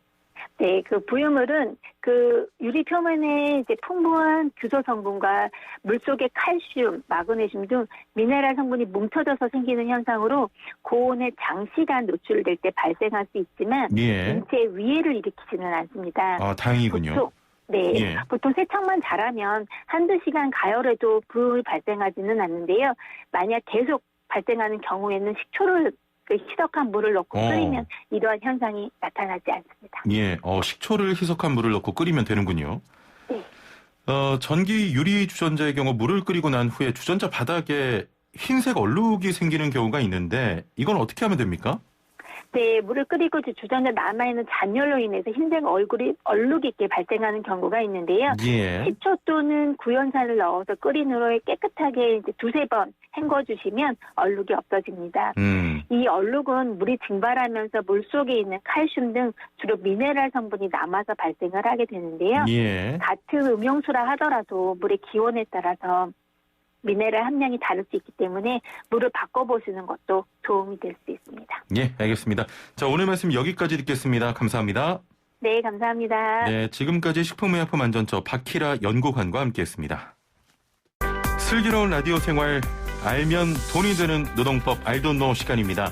네, 그 부유물은 그 유리 표면에 이제 풍부한 규소 성분과 물속의 칼슘, 마그네슘 등 미네랄 성분이 뭉쳐져서 생기는 현상으로 고온에 장시간 노출될 때 발생할 수 있지만 예. 인체에 위해를 일으키지는 않습니다. 아, 다행이군요. 보통, 네, 예. 보통 세척만 잘하면 한두 시간 가열해도 부음이 발생하지는 않는데요. 만약 계속 발생하는 경우에는 식초를 그 희석한 물을 넣고 끓이면 이러한 현상이 나타나지 않습니다. 예, 식초를 희석한 물을 넣고 끓이면 되는군요. 네. 전기 유리 주전자의 경우 물을 끓이고 난 후에 주전자 바닥에 흰색 얼룩이 생기는 경우가 있는데 이건 어떻게 하면 됩니까? 네, 물을 끓이고 주전자 남아있는 잔열로 인해서 흰색 얼룩이 있게 발생하는 경우가 있는데요. 예. 식초 또는 구연산을 넣어서 끓인 후에 깨끗하게 이제 두세 번 헹궈주시면 얼룩이 없어집니다. 이 얼룩은 물이 증발하면서 물 속에 있는 칼슘 등 주로 미네랄 성분이 남아서 발생을 하게 되는데요. 예. 같은 음용수라 하더라도 물의 기온에 따라서 미네랄 함량이 다를 수 있기 때문에 물을 바꿔보시는 것도 도움이 될 수 있습니다. 예, 알겠습니다. 자, 오늘 말씀 여기까지 듣겠습니다. 감사합니다. 네, 감사합니다. 네, 지금까지 식품의약품안전처 박희라 연구관과 함께했습니다. 슬기로운 라디오 생활 알면 돈이 되는 노동법 알돈노 시간입니다.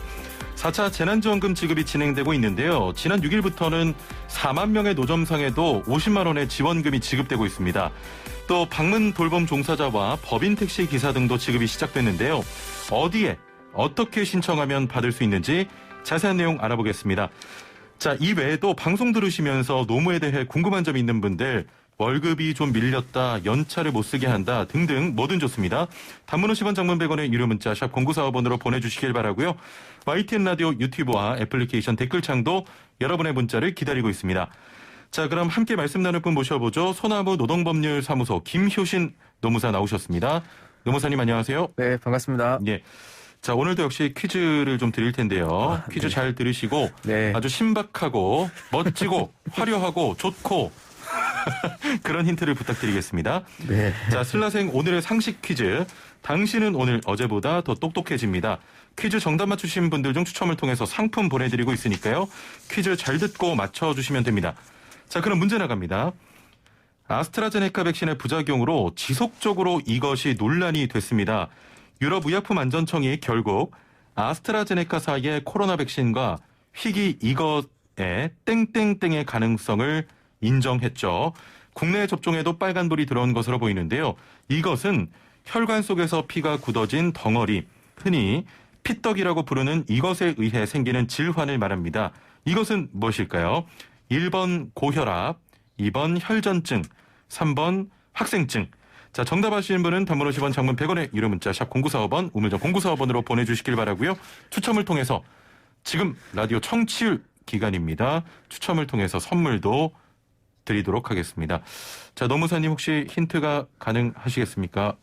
4차 재난지원금 지급이 진행되고 있는데요. 지난 6일부터는 4만 명의 노점상에도 50만 원의 지원금이 지급되고 있습니다. 또 방문 돌봄 종사자와 법인 택시 기사 등도 지급이 시작됐는데요. 어디에 어떻게 신청하면 받을 수 있는지 자세한 내용 알아보겠습니다. 자, 이 외에도 방송 들으시면서 노무에 대해 궁금한 점이 있는 분들 월급이 좀 밀렸다, 연차를 못 쓰게 한다 등등 뭐든 좋습니다. 단문 50원, 장문 100원의 유료 문자 샵 0945번으로 보내주시길 바라고요. YTN 라디오 유튜브와 애플리케이션 댓글창도 여러분의 문자를 기다리고 있습니다. 자, 그럼 함께 말씀 나눌 분 모셔보죠. 소나무 노동법률사무소 김효신 노무사 나오셨습니다. 노무사님 안녕하세요. 네, 반갑습니다. 예. 자, 오늘도 역시 퀴즈를 좀 드릴 텐데요. 퀴즈 네. 잘 들으시고 네. 아주 신박하고 멋지고 화려하고 좋고 그런 힌트를 부탁드리겠습니다. 네. 자, 슬라생 오늘의 상식 퀴즈. 당신은 오늘 어제보다 더 똑똑해집니다. 퀴즈 정답 맞추신 분들 중 추첨을 통해서 상품 보내드리고 있으니까요. 퀴즈 잘 듣고 맞춰주시면 됩니다. 자, 그럼 문제 나갑니다. 아스트라제네카 백신의 부작용으로 지속적으로 이것이 논란이 됐습니다. 유럽의약품안전청이 결국 아스트라제네카사의 코로나 백신과 희귀 이것의 땡땡땡의 가능성을 인정했죠. 국내 접종에도 빨간불이 들어온 것으로 보이는데요. 이것은 혈관 속에서 피가 굳어진 덩어리, 흔히 피떡이라고 부르는 이것에 의해 생기는 질환을 말합니다. 이것은 무엇일까요? 1번 고혈압, 2번 혈전증, 3번 학생증. 자, 정답 아시는 분은 단문 50원, 장문 100원의 유료 문자 샵 0945번, 우물정 0945번으로 보내주시길 바라고요. 추첨을 통해서 지금 라디오 청취율 기간입니다. 추첨을 통해서 선물도 드리도록 하겠습니다. 자, 노무사님 혹시 힌트가 가능하시겠습니까?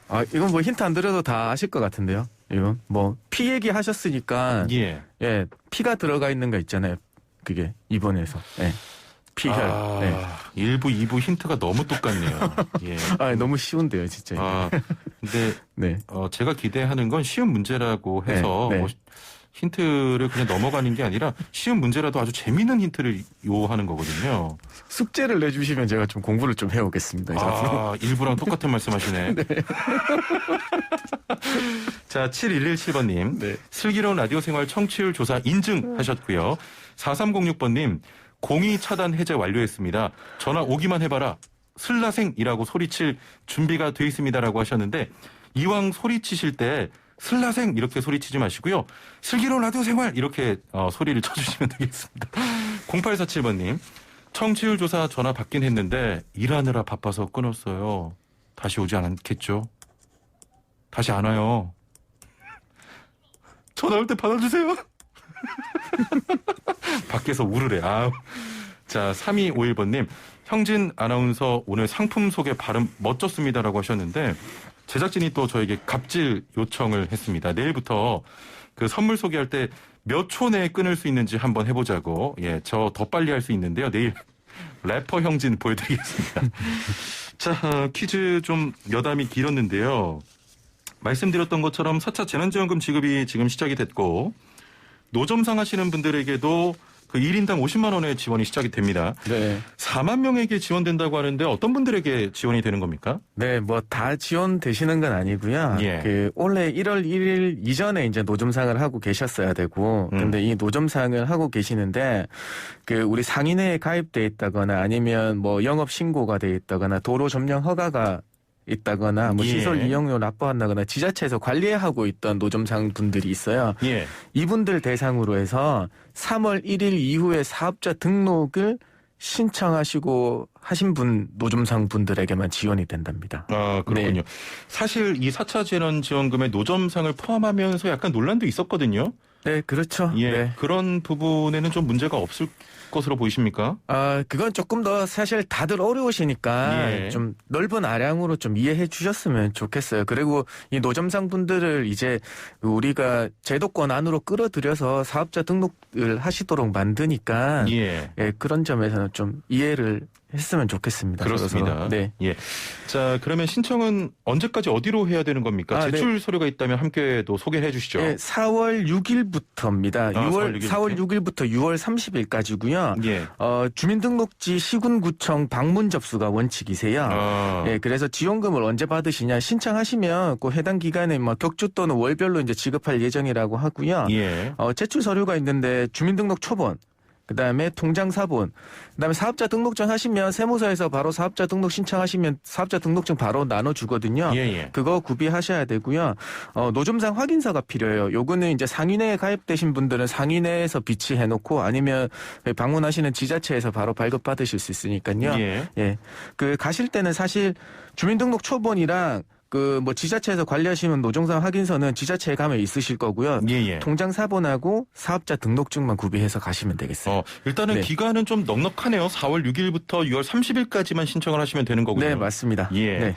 아, 이건 뭐 힌트 안 드려도 다 아실 것 같은데요. 이건 뭐 피 얘기 하셨으니까 예. 예, 피가 들어가 있는 거 있잖아요. 그게 2번에서. 예. 피혈. 네. 1부, 2부 힌트가 너무 똑같네요. 예. 아, 너무 쉬운데요, 진짜. 근데 네. 제가 기대하는 건 쉬운 문제라고 해서 네. 뭐 힌트를 그냥 넘어가는 게 아니라 쉬운 문제라도 아주 재미있는 힌트를 요하는 거거든요. 숙제를 내주시면 제가 좀 공부를 좀 해오겠습니다. 이제 앞으로. 일부랑 똑같은 말씀하시네. 네. 자, 7117번님. 네. 슬기로운 라디오 생활 청취율 조사 인증하셨고요. 4306번님. 공의 차단 해제 완료했습니다. 전화 오기만 해봐라. 슬라생이라고 소리칠 준비가 돼 있습니다라고 하셨는데 이왕 소리치실 때 슬라생 이렇게 소리치지 마시고요. 슬기로운 라디오 생활 이렇게 소리를 쳐주시면 되겠습니다. 0847번님. 청취율 조사 전화 받긴 했는데 일하느라 바빠서 끊었어요. 다시 오지 않겠죠? 다시 안 와요. 전화 올 때 받아주세요. 밖에서 울으래. 자, 3251번님. 형진 아나운서 오늘 상품 소개 발음 멋졌습니다라고 하셨는데 제작진이 또 저에게 갑질 요청을 했습니다. 내일부터 그 선물 소개할 때 몇 초 내에 끊을 수 있는지 한번 해보자고. 예, 저 더 빨리 할 수 있는데요. 내일 래퍼 형진 보여드리겠습니다. 자, 퀴즈 좀 여담이 길었는데요. 말씀드렸던 것처럼 4차 재난지원금 지급이 지금 시작이 됐고 노점상 하시는 분들에게도 그 1인당 50만 원의 지원이 시작이 됩니다. 네. 4만 명에게 지원된다고 하는데 어떤 분들에게 지원이 되는 겁니까? 네, 뭐 다 지원되시는 건 아니고요. 예. 그 원래 1월 1일 이전에 이제 노점상을 하고 계셨어야 되고, 근데 이 노점상을 하고 계시는데 그 우리 상인회에 가입돼 있다거나 아니면 뭐 영업 신고가 돼 있다거나 도로 점령 허가가 있다거나 뭐 예. 시설 이용료 납부한다거나 지자체에서 관리하고 있던 노점상 분들이 있어요. 예. 이분들 대상으로 해서 3월 1일 이후에 사업자 등록을 신청하시고 하신 분 노점상 분들에게만 지원이 된답니다. 아, 그렇군요. 네. 사실 이 4차 재난지원금에 노점상을 포함하면서 약간 논란도 있었거든요. 네, 그렇죠. 예. 네. 그런 부분에는 좀 문제가 없을 것으로 보이십니까? 아, 그건 조금 더 사실 다들 어려우시니까 예. 좀 넓은 아량으로 좀 이해해 주셨으면 좋겠어요. 그리고 이 노점상 분들을 이제 우리가 제도권 안으로 끌어들여서 사업자 등록을 하시도록 만드니까 예. 예, 그런 점에서는 좀 이해를 했으면 좋겠습니다. 그렇습니다. 그래서, 네. 예. 자, 그러면 신청은 언제까지 어디로 해야 되는 겁니까? 아, 제출 서류가 있다면 함께 또 소개해 주시죠. 예, 4월 6일부터입니다. 4월 6일부터 6월 30일까지고요. 예. 주민등록지 시군구청 방문 접수가 원칙이세요. 아. 예, 그래서 지원금을 언제 받으시냐 신청하시면 그 해당 기간에 뭐 격주 또는 월별로 이제 지급할 예정이라고 하고요. 예. 제출 서류가 있는데 주민등록 초본, 그다음에 통장 사본, 그다음에 사업자 등록증 하시면 세무서에서 바로 사업자 등록 신청하시면 사업자 등록증 바로 나눠주거든요. 예, 예. 그거 구비하셔야 되고요. 노점상 확인서가 필요해요. 요거는 이제 상인회에 가입되신 분들은 상인회에서 비치해놓고 아니면 방문하시는 지자체에서 바로 발급받으실 수 있으니까요. 예. 예. 그 가실 때는 사실 주민등록 초본이랑 그 뭐 지자체에서 관리하시는 노점상 확인서는 지자체에 가면 있으실 거고요. 예, 예. 통장 사본하고 사업자 등록증만 구비해서 가시면 되겠어요. 일단은 네. 기간은 좀 넉넉하네요. 4월 6일부터 6월 30일까지만 신청을 하시면 되는 거군요. 네, 맞습니다. 예. 네.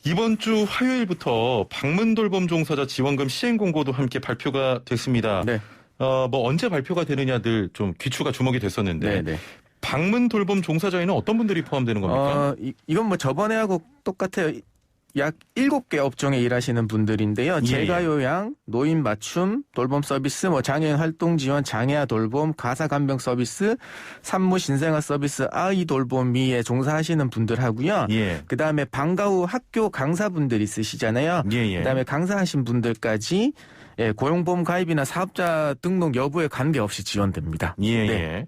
이번 주 화요일부터 방문돌봄 종사자 지원금 시행 공고도 함께 발표가 됐습니다. 네. 뭐 언제 발표가 되느냐 늘 좀 귀추가 주목이 됐었는데 네, 네. 방문돌봄 종사자에는 어떤 분들이 포함되는 겁니까? 이건 뭐 저번에하고 똑같아요. 약 7개 업종에 일하시는 분들인데요. 예. 재가요양, 노인 맞춤, 돌봄 서비스, 뭐 장애인 활동 지원, 장애아 돌봄, 가사 간병 서비스, 산무 신생아 서비스, 아이 돌봄이에 종사하시는 분들 하고요. 예. 그다음에 방과 후 학교 강사분들 있으시잖아요. 예, 예. 그다음에 강사하신 분들까지 예, 고용보험 가입이나 사업자 등록 여부에 관계없이 지원됩니다. 예, 네. 예.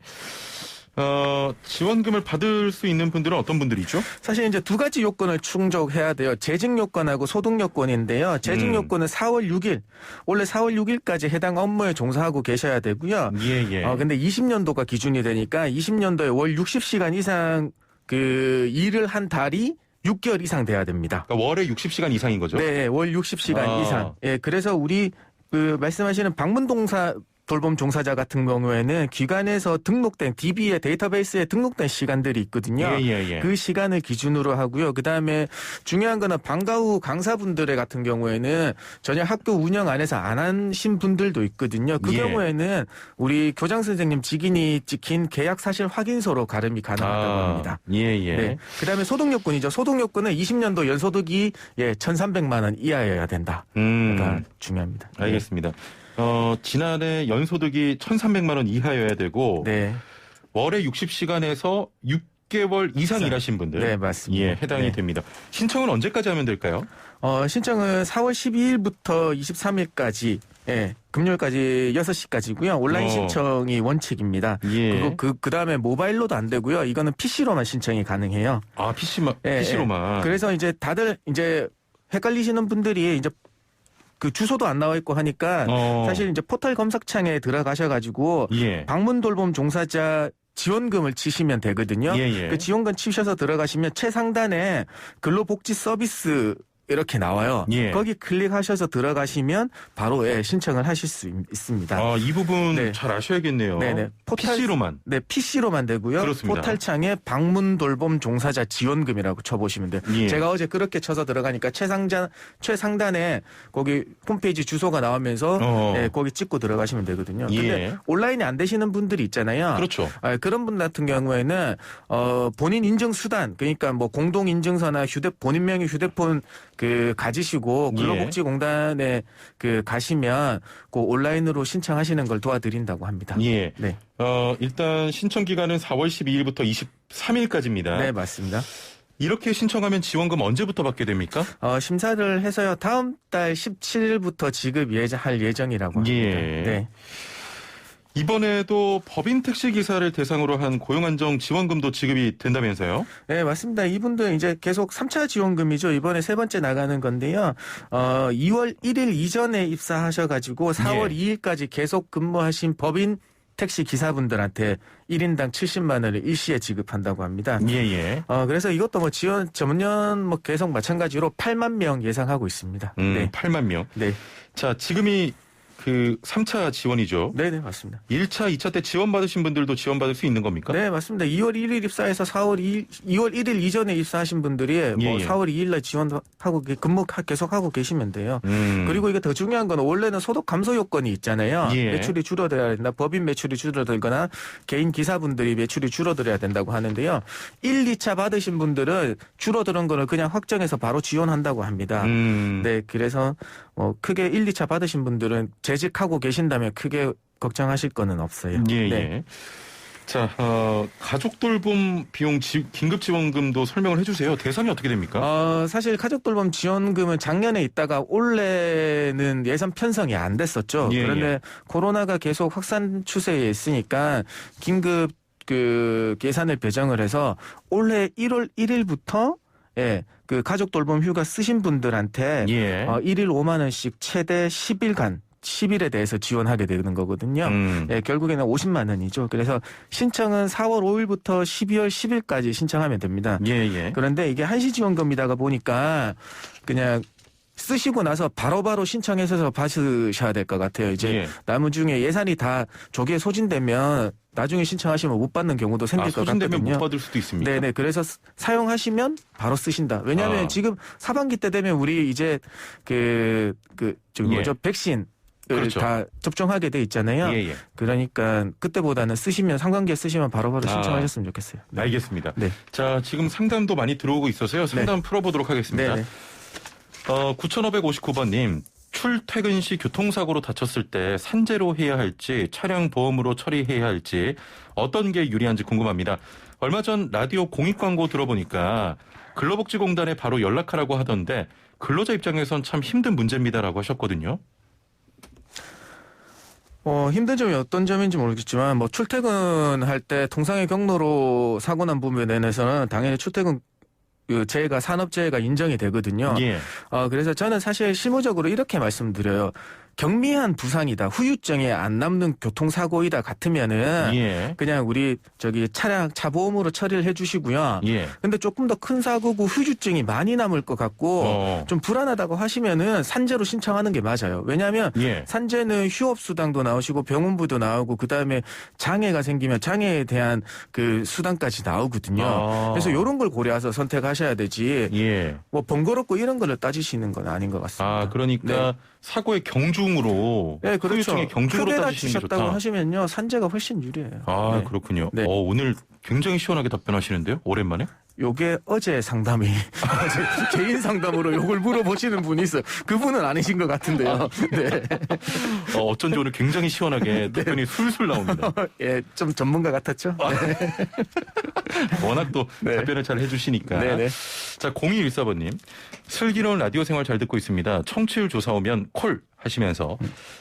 지원금을 받을 수 있는 분들은 어떤 분들이죠? 사실 이제 두 가지 요건을 충족해야 돼요. 재직 요건하고 소득 요건인데요. 재직 요건은 4월 6일, 원래 4월 6일까지 해당 업무에 종사하고 계셔야 되고요. 예, 예. 근데 20년도가 기준이 되니까 20년도에 월 60시간 이상 그 일을 한 달이 6개월 이상 돼야 됩니다. 그러니까 월에 60시간 이상인 거죠? 네, 월 60시간 아. 이상. 예, 그래서 우리 그 말씀하시는 방문동사 돌봄 종사자 같은 경우에는 기관에서 등록된 DB에 데이터베이스에 등록된 시간들이 있거든요. 예, 예, 예. 그 시간을 기준으로 하고요. 그다음에 중요한 거는 방과 후 강사분들의 같은 경우에는 전혀 학교 운영 안에서 안 하신 분들도 있거든요. 그 예. 경우에는 우리 교장 선생님 직인이 찍힌 계약 사실 확인서로 가름이 가능하다고 합니다. 예, 예. 네. 그다음에 소득 요건이죠. 소득 요건은 20년도 연소득이 1,300만 원 이하여야 된다. 그러니까 중요합니다. 알겠습니다. 지난해 연소득이 1,300만 원 이하여야 되고 네. 월에 60시간에서 6개월 이상 일하신 분들 네, 맞습니다. 예, 해당이 네. 됩니다. 신청은 언제까지 하면 될까요? 신청은 4월 12일부터 23일까지 예, 금요일까지 6시까지고요. 온라인 어. 신청이 원칙입니다. 예. 그리고 그다음에 모바일로도 안 되고요. 이거는 PC로만 신청이 가능해요. 아, 예, PC로만. 그래서 이제 다들 이제 헷갈리시는 분들이 이제 그 주소도 안 나와 있고 하니까 사실 이제 포털 검색창에 들어가셔가지고 예. 방문 돌봄 종사자 지원금을 치시면 되거든요. 예, 예. 그 지원금 치셔서 들어가시면 최상단에 근로복지 서비스 이렇게 나와요. 예. 거기 클릭하셔서 들어가시면 바로 신청을 하실 수 있습니다. 이 부분 네. 잘 아셔야겠네요. 네네. PC로만. 네, PC로만 되고요. 그렇습니다. 포털창에 방문 돌봄 종사자 지원금이라고 쳐보시면 돼요. 예. 제가 어제 그렇게 쳐서 들어가니까 최상단에 거기 홈페이지 주소가 나오면서 거기 찍고 들어가시면 되거든요. 예. 근데 온라인이 안 되시는 분들이 있잖아요. 그렇죠. 그런 분 같은 경우에는 본인 인증 수단, 그러니까 뭐 공동 인증서나 본인 명의 휴대폰 가지시고 근로복지공단에 가시면 그 온라인으로 신청하시는 걸 도와드린다고 합니다. 예. 네. 일단 신청 기간은 4월 12일부터 23일까지입니다. 네, 맞습니다. 이렇게 신청하면 지원금 언제부터 받게 됩니까? 심사를 해서요. 다음 달 17일부터 지급할 예정이라고 합니다. 예. 네. 이번에도 법인 택시 기사를 대상으로 한 고용안정 지원금도 지급이 된다면서요? 네, 맞습니다. 이분도 이제 계속 3차 지원금이죠. 이번에 세 번째 나가는 건데요. 2월 1일 이전에 입사하셔가지고 4월 2일까지 계속 근무하신 법인 택시 기사분들한테 1인당 70만 원을 일시에 지급한다고 합니다. 예. 그래서 이것도 뭐 지원 전년 계속 마찬가지로 8만 명 예상하고 있습니다. 네. 8만 명. 네. 자, 지금이 3차 지원이죠. 네, 맞습니다. 1차, 2차 때 지원받으신 분들도 지원받을 수 있는 겁니까? 네, 맞습니다. 2월 1일 입사해서 2월 1일 이전에 입사하신 분들이 예. 4월 2일 날 지원하고 근무 계속하고 계시면 돼요. 그리고 이게 더 중요한 건 원래는 소득 감소 요건이 있잖아요. 예. 매출이 줄어들어야 된다. 법인 매출이 줄어들거나 개인 기사분들이 매출이 줄어들어야 된다고 하는데요. 1, 2차 받으신 분들은 줄어드는 거를 그냥 확정해서 바로 지원한다고 합니다. 네, 그래서 크게 1, 2차 받으신 분들은 재직하고 계신다면 크게 걱정하실 거는 없어요. 예. 네. 자, 가족 돌봄 비용 긴급 지원금도 설명을 해주세요. 대상이 어떻게 됩니까? 사실 가족 돌봄 지원금은 작년에 있다가 올해는 예산 편성이 안 됐었죠. 예, 그런데 코로나가 계속 확산 추세에 있으니까 긴급 예산을 배정을 해서 올해 1월 1일부터 가족 돌봄 휴가 쓰신 분들한테 1일 5만 원씩 최대 10일에 대해서 지원하게 되는 거거든요. 결국에는 50만 원이죠. 그래서 신청은 4월 5일부터 12월 10일까지 신청하면 됩니다. 그런데 이게 한시지원금이다가 보니까 그냥 쓰시고 나서 바로바로 신청해서 받으셔야 될 것 같아요. 이제 나중에 예산이 다 조기에 소진되면 나중에 신청하시면 못 받는 경우도 생길 것 같거든요. 소진되면 못 받을 수도 있습니까? 네네. 그래서 사용하시면 바로 쓰신다. 왜냐하면 지금 하반기 때 되면 우리 이제 백신 그렇죠. 다 접종하게 돼 있잖아요. 그러니까 그때보다는 상반기에 쓰시면 바로바로 신청하셨으면 좋겠어요. 네. 알겠습니다. 네. 자, 지금 상담도 많이 들어오고 있어서요. 상담 풀어보도록 하겠습니다. 9559번님. 출퇴근 시 교통사고로 다쳤을 때 산재로 해야 할지 차량 보험으로 처리해야 할지 어떤 게 유리한지 궁금합니다. 얼마 전 라디오 공익 광고 들어보니까 근로복지공단에 바로 연락하라고 하던데 근로자 입장에선 참 힘든 문제입니다라고 하셨거든요. 힘든 점이 어떤 점인지 모르겠지만 출퇴근할 때 통상의 경로로 사고 난 부분에 대해서는 당연히 출퇴근 재해가 산업재해가 인정이 되거든요. 그래서 저는 사실 실무적으로 이렇게 말씀드려요. 경미한 부상이다, 후유증이 안 남는 교통사고이다 같으면은 그냥 우리 차 보험으로 처리를 해주시고요. 근데 조금 더 큰 사고고 후유증이 많이 남을 것 같고 좀 불안하다고 하시면은 산재로 신청하는 게 맞아요. 왜냐하면 산재는 휴업수당도 나오시고 병원비도 나오고 그 다음에 장애가 생기면 장애에 대한 수당까지 나오거든요. 그래서 이런 걸 고려해서 선택하셔야 되지. 번거롭고 이런 거를 따지시는 건 아닌 것 같습니다. 그러니까 사고의 경중으로 후유증의 경중으로 따지시는 게 좋다. 크게 하시면요 산재가 훨씬 유리해요. 그렇군요. 오늘 굉장히 시원하게 답변하시는데요. 오랜만에. 요게 어제 상담이 개인 상담으로 요걸 물어보시는 분이 있어요. 그분은 아니신 것 같은데요. 네. 어쩐지 오늘 굉장히 시원하게 답변이 술술 나옵니다. 좀 전문가 같았죠. 워낙 또 답변을 잘 해주시니까. 자, 0214번님. 슬기로운 라디오 생활 잘 듣고 있습니다. 청취율 조사 오면 콜 하시면서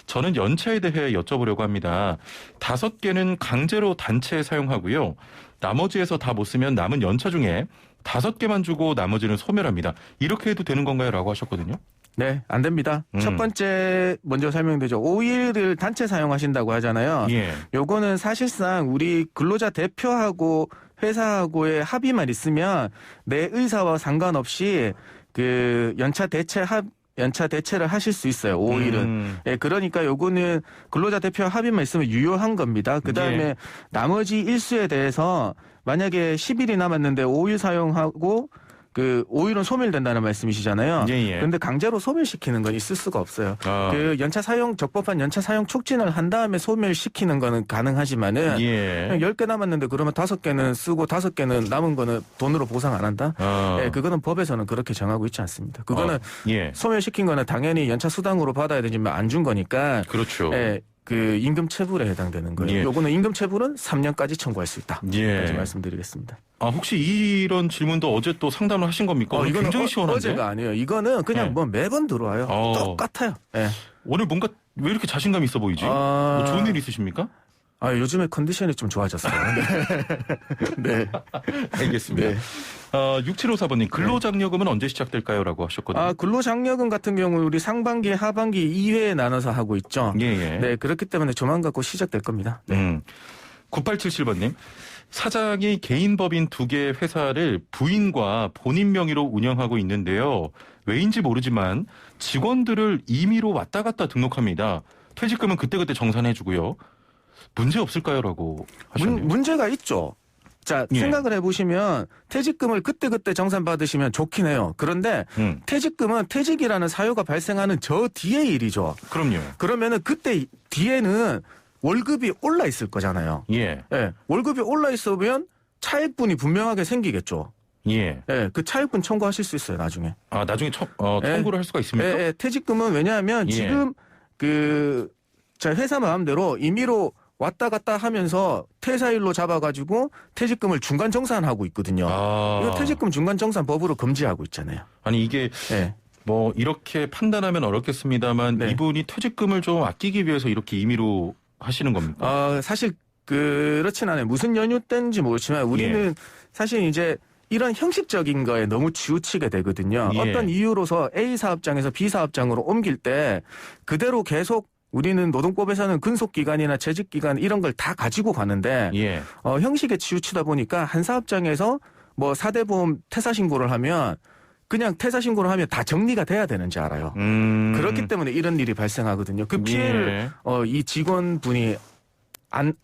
저는 연차에 대해 여쭤보려고 합니다. 5개는 강제로 단체에 사용하고요. 나머지에서 다 못 쓰면 남은 연차 중에 5개만 주고 나머지는 소멸합니다. 이렇게 해도 되는 건가요? 라고 하셨거든요. 네, 안 됩니다. 첫 번째 먼저 설명드리죠. 5일을 단체 사용하신다고 하잖아요. 요거는 사실상 우리 근로자 대표하고 회사하고의 합의만 있으면 내 의사와 상관없이 연차 대체를 하실 수 있어요. 5일은. 그러니까 요거는 근로자 대표 합의만 있으면 유효한 겁니다. 그다음에 나머지 일수에 대해서 만약에 10일이 남았는데 5일 사용하고 그 오일은 소멸된다는 말씀이시잖아요. 예, 예. 근데 강제로 소멸시키는 건 있을 수가 없어요. 그 적법한 연차 사용 촉진을 한 다음에 소멸시키는 거는 가능하지만은 예. 그냥 10개 남았는데 그러면 5개는 쓰고 5개는 남은 거는 돈으로 보상 안 한다? 예, 그거는 법에서는 그렇게 정하고 있지 않습니다. 그거는 예. 소멸시킨 거는 당연히 연차 수당으로 받아야 되지만 안 준 거니까 그렇죠. 예, 그 임금 체불에 해당되는 거예요. 예. 요거는 임금 체불은 3년까지 청구할 수 있다. 예. 까지 말씀드리겠습니다. 혹시 이런 질문도 어제 또 상담을 하신 겁니까? 오늘 이거는 굉장히 시원한데. 어제가 아니에요. 이거는 그냥 네. 뭐 매번 들어와요. 똑같아요. 예. 오늘 뭔가 왜 이렇게 자신감 있어 보이지? 뭐 좋은 일 있으십니까? 요즘에 컨디션이 좀 좋아졌어요. 네. 알겠습니다. 네. 6754번님, 근로장려금은 언제 시작될까요? 라고 하셨거든요. 근로장려금 같은 경우는 우리 상반기, 하반기 2회에 나눠서 하고 있죠. 예, 예. 네, 그렇기 때문에 조만간 곧 시작될 겁니다. 네. 9877번님, 사장이 개인 법인 2개의 회사를 부인과 본인 명의로 운영하고 있는데요. 왜인지 모르지만 직원들을 임의로 왔다 갔다 등록합니다. 퇴직금은 그때그때 정산해주고요. 문제 없을까요? 라고 하셨네요. 문제가 있죠. 자, 예. 생각을 해보시면 퇴직금을 그때그때 정산받으시면 좋긴 해요. 그런데 퇴직금은 퇴직이라는 사유가 발생하는 저 뒤의 일이죠. 그럼요. 그러면은 그때 뒤에는 월급이 올라 있을 거잖아요. 예. 예, 월급이 올라 있으면 차액분이 분명하게 생기겠죠. 예. 예, 그 차액분 청구하실 수 있어요, 나중에. 나중에 청구를 할 수가 있습니까? 예, 퇴직금은 왜냐하면 예. 지금 회사 마음대로 임의로 왔다 갔다 하면서 퇴사일로 잡아가지고 퇴직금을 중간 정산하고 있거든요. 이거 퇴직금 중간 정산 법으로 금지하고 있잖아요. 아니 이게 예. 뭐 이렇게 판단하면 어렵겠습니다만 네. 이분이 퇴직금을 좀 아끼기 위해서 이렇게 임의로 하시는 겁니까? 사실 그렇진 않아요. 무슨 연유 때인지 모르지만 우리는 사실 이제 이런 형식적인 거에 너무 치우치게 되거든요. 예. 어떤 이유로서 A 사업장에서 B 사업장으로 옮길 때 그대로 계속 우리는 노동법에서는 근속기간이나 재직기간 이런 걸 다 가지고 가는데 예. 형식에 치우치다 보니까 한 사업장에서 뭐 4대 보험 퇴사 신고를 하면 그냥 퇴사 신고를 하면 다 정리가 돼야 되는지 알아요. 그렇기 때문에 이런 일이 발생하거든요. 그 피해를 이 직원분이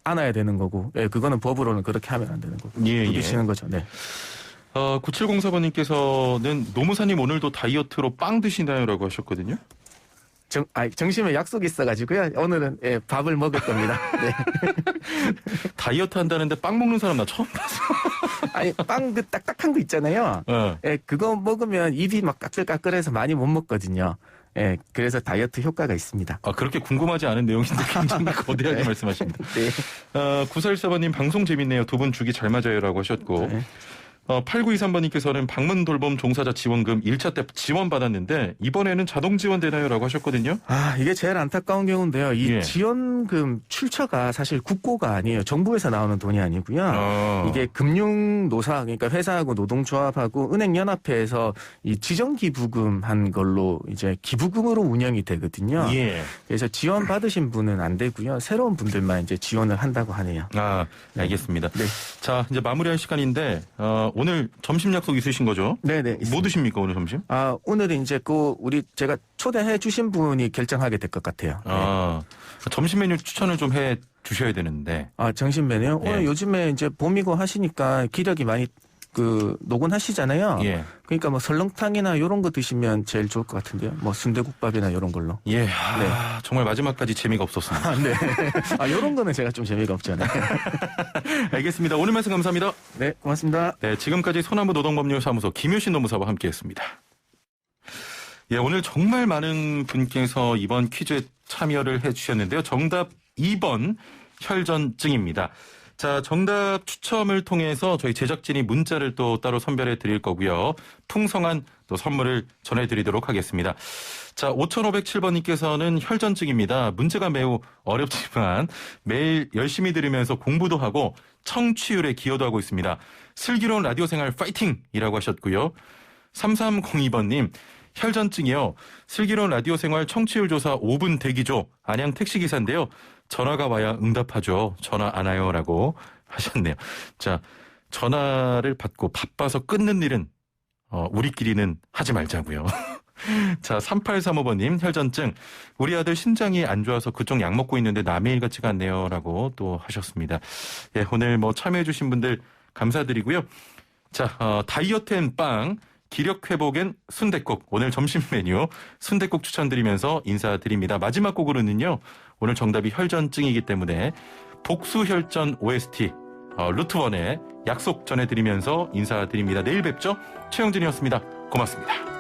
안아야 되는 거고, 예, 그거는 법으로는 그렇게 하면 안 되는 거고, 부딪히는 거죠. 네. 9704번님께서는 노무사님 오늘도 다이어트로 빵 드시나요라고 하셨거든요. 점심에 약속이 있어가지고요. 오늘은 밥을 먹을 겁니다. 네. 다이어트 한다는데 빵 먹는 사람 나 처음 봤어. 아니 빵 그 딱딱한 거 있잖아요. 예, 그거 먹으면 입이 막 까끌까끌해서 많이 못 먹거든요. 예, 그래서 다이어트 효과가 있습니다. 그렇게 궁금하지 않은 내용인데 굉장히 거대하게 네. 말씀하십니다. 네. 9414번님 방송 재밌네요. 두 분 주기 잘 맞아요라고 하셨고. 네. 8923번님께서는 방문 돌봄 종사자 지원금 1차 때 지원받았는데 이번에는 자동 지원되나요?라고 하셨거든요. 이게 제일 안타까운 경우인데요. 이 지원금 출처가 사실 국고가 아니에요. 정부에서 나오는 돈이 아니고요. 이게 금융노사, 그러니까 회사하고 노동조합하고 은행연합회에서 이 지정기부금 한 걸로 이제 기부금으로 운영이 되거든요. 예. 그래서 지원 받으신 분은 안 되고요. 새로운 분들만 이제 지원을 한다고 하네요. 알겠습니다. 네. 자, 이제 마무리할 시간인데 오늘 점심 약속 있으신 거죠? 네네. 뭐 있습니다. 드십니까 오늘 점심? 오늘은 이제 제가 초대해 주신 분이 결정하게 될 것 같아요. 점심 메뉴 추천을 좀 해 주셔야 되는데. 점심 메뉴? 오늘 요즘에 이제 봄이고 하시니까 기력이 많이 노곤하시잖아요. 예. 그러니까 뭐 설렁탕이나 이런 거 드시면 제일 좋을 것 같은데요. 뭐 순대국밥이나 이런 걸로. 예. 정말 마지막까지 재미가 없었습니다. 네. 이런 거는 제가 좀 재미가 없잖아요. 알겠습니다. 오늘 말씀 감사합니다. 네, 고맙습니다. 네, 지금까지 소나무 노동법률사무소 김효신 노무사와 함께했습니다. 예, 오늘 정말 많은 분께서 이번 퀴즈에 참여를 해주셨는데요. 정답 2번 혈전증입니다. 자, 정답 추첨을 통해서 저희 제작진이 문자를 또 따로 선별해 드릴 거고요. 풍성한 또 선물을 전해드리도록 하겠습니다. 자, 5507번님께서는 혈전증입니다. 문제가 매우 어렵지만 매일 열심히 들으면서 공부도 하고 청취율에 기여도 하고 있습니다. 슬기로운 라디오 생활 파이팅이라고 하셨고요. 3302번님, 혈전증이요. 슬기로운 라디오 생활 청취율 조사 5분 대기죠. 안양 택시기사인데요. 전화가 와야 응답하죠. 전화 안 와요라고 하셨네요. 자, 전화를 받고 바빠서 끊는 일은 우리끼리는 하지 말자고요. 자, 3835번님 혈전증. 우리 아들 심장이 안 좋아서 그쪽 약 먹고 있는데 남의 일 같지가 않네요. 라고 또 하셨습니다. 예, 오늘 참여해 주신 분들 감사드리고요. 자, 다이어트 앤 빵 기력 회복엔 순댓국, 오늘 점심 메뉴 순댓국 추천드리면서 인사드립니다. 마지막 곡으로는요, 오늘 정답이 혈전증이기 때문에 복수혈전 OST 루트원의 약속 전해드리면서 인사드립니다. 내일 뵙죠. 최영진이었습니다. 고맙습니다.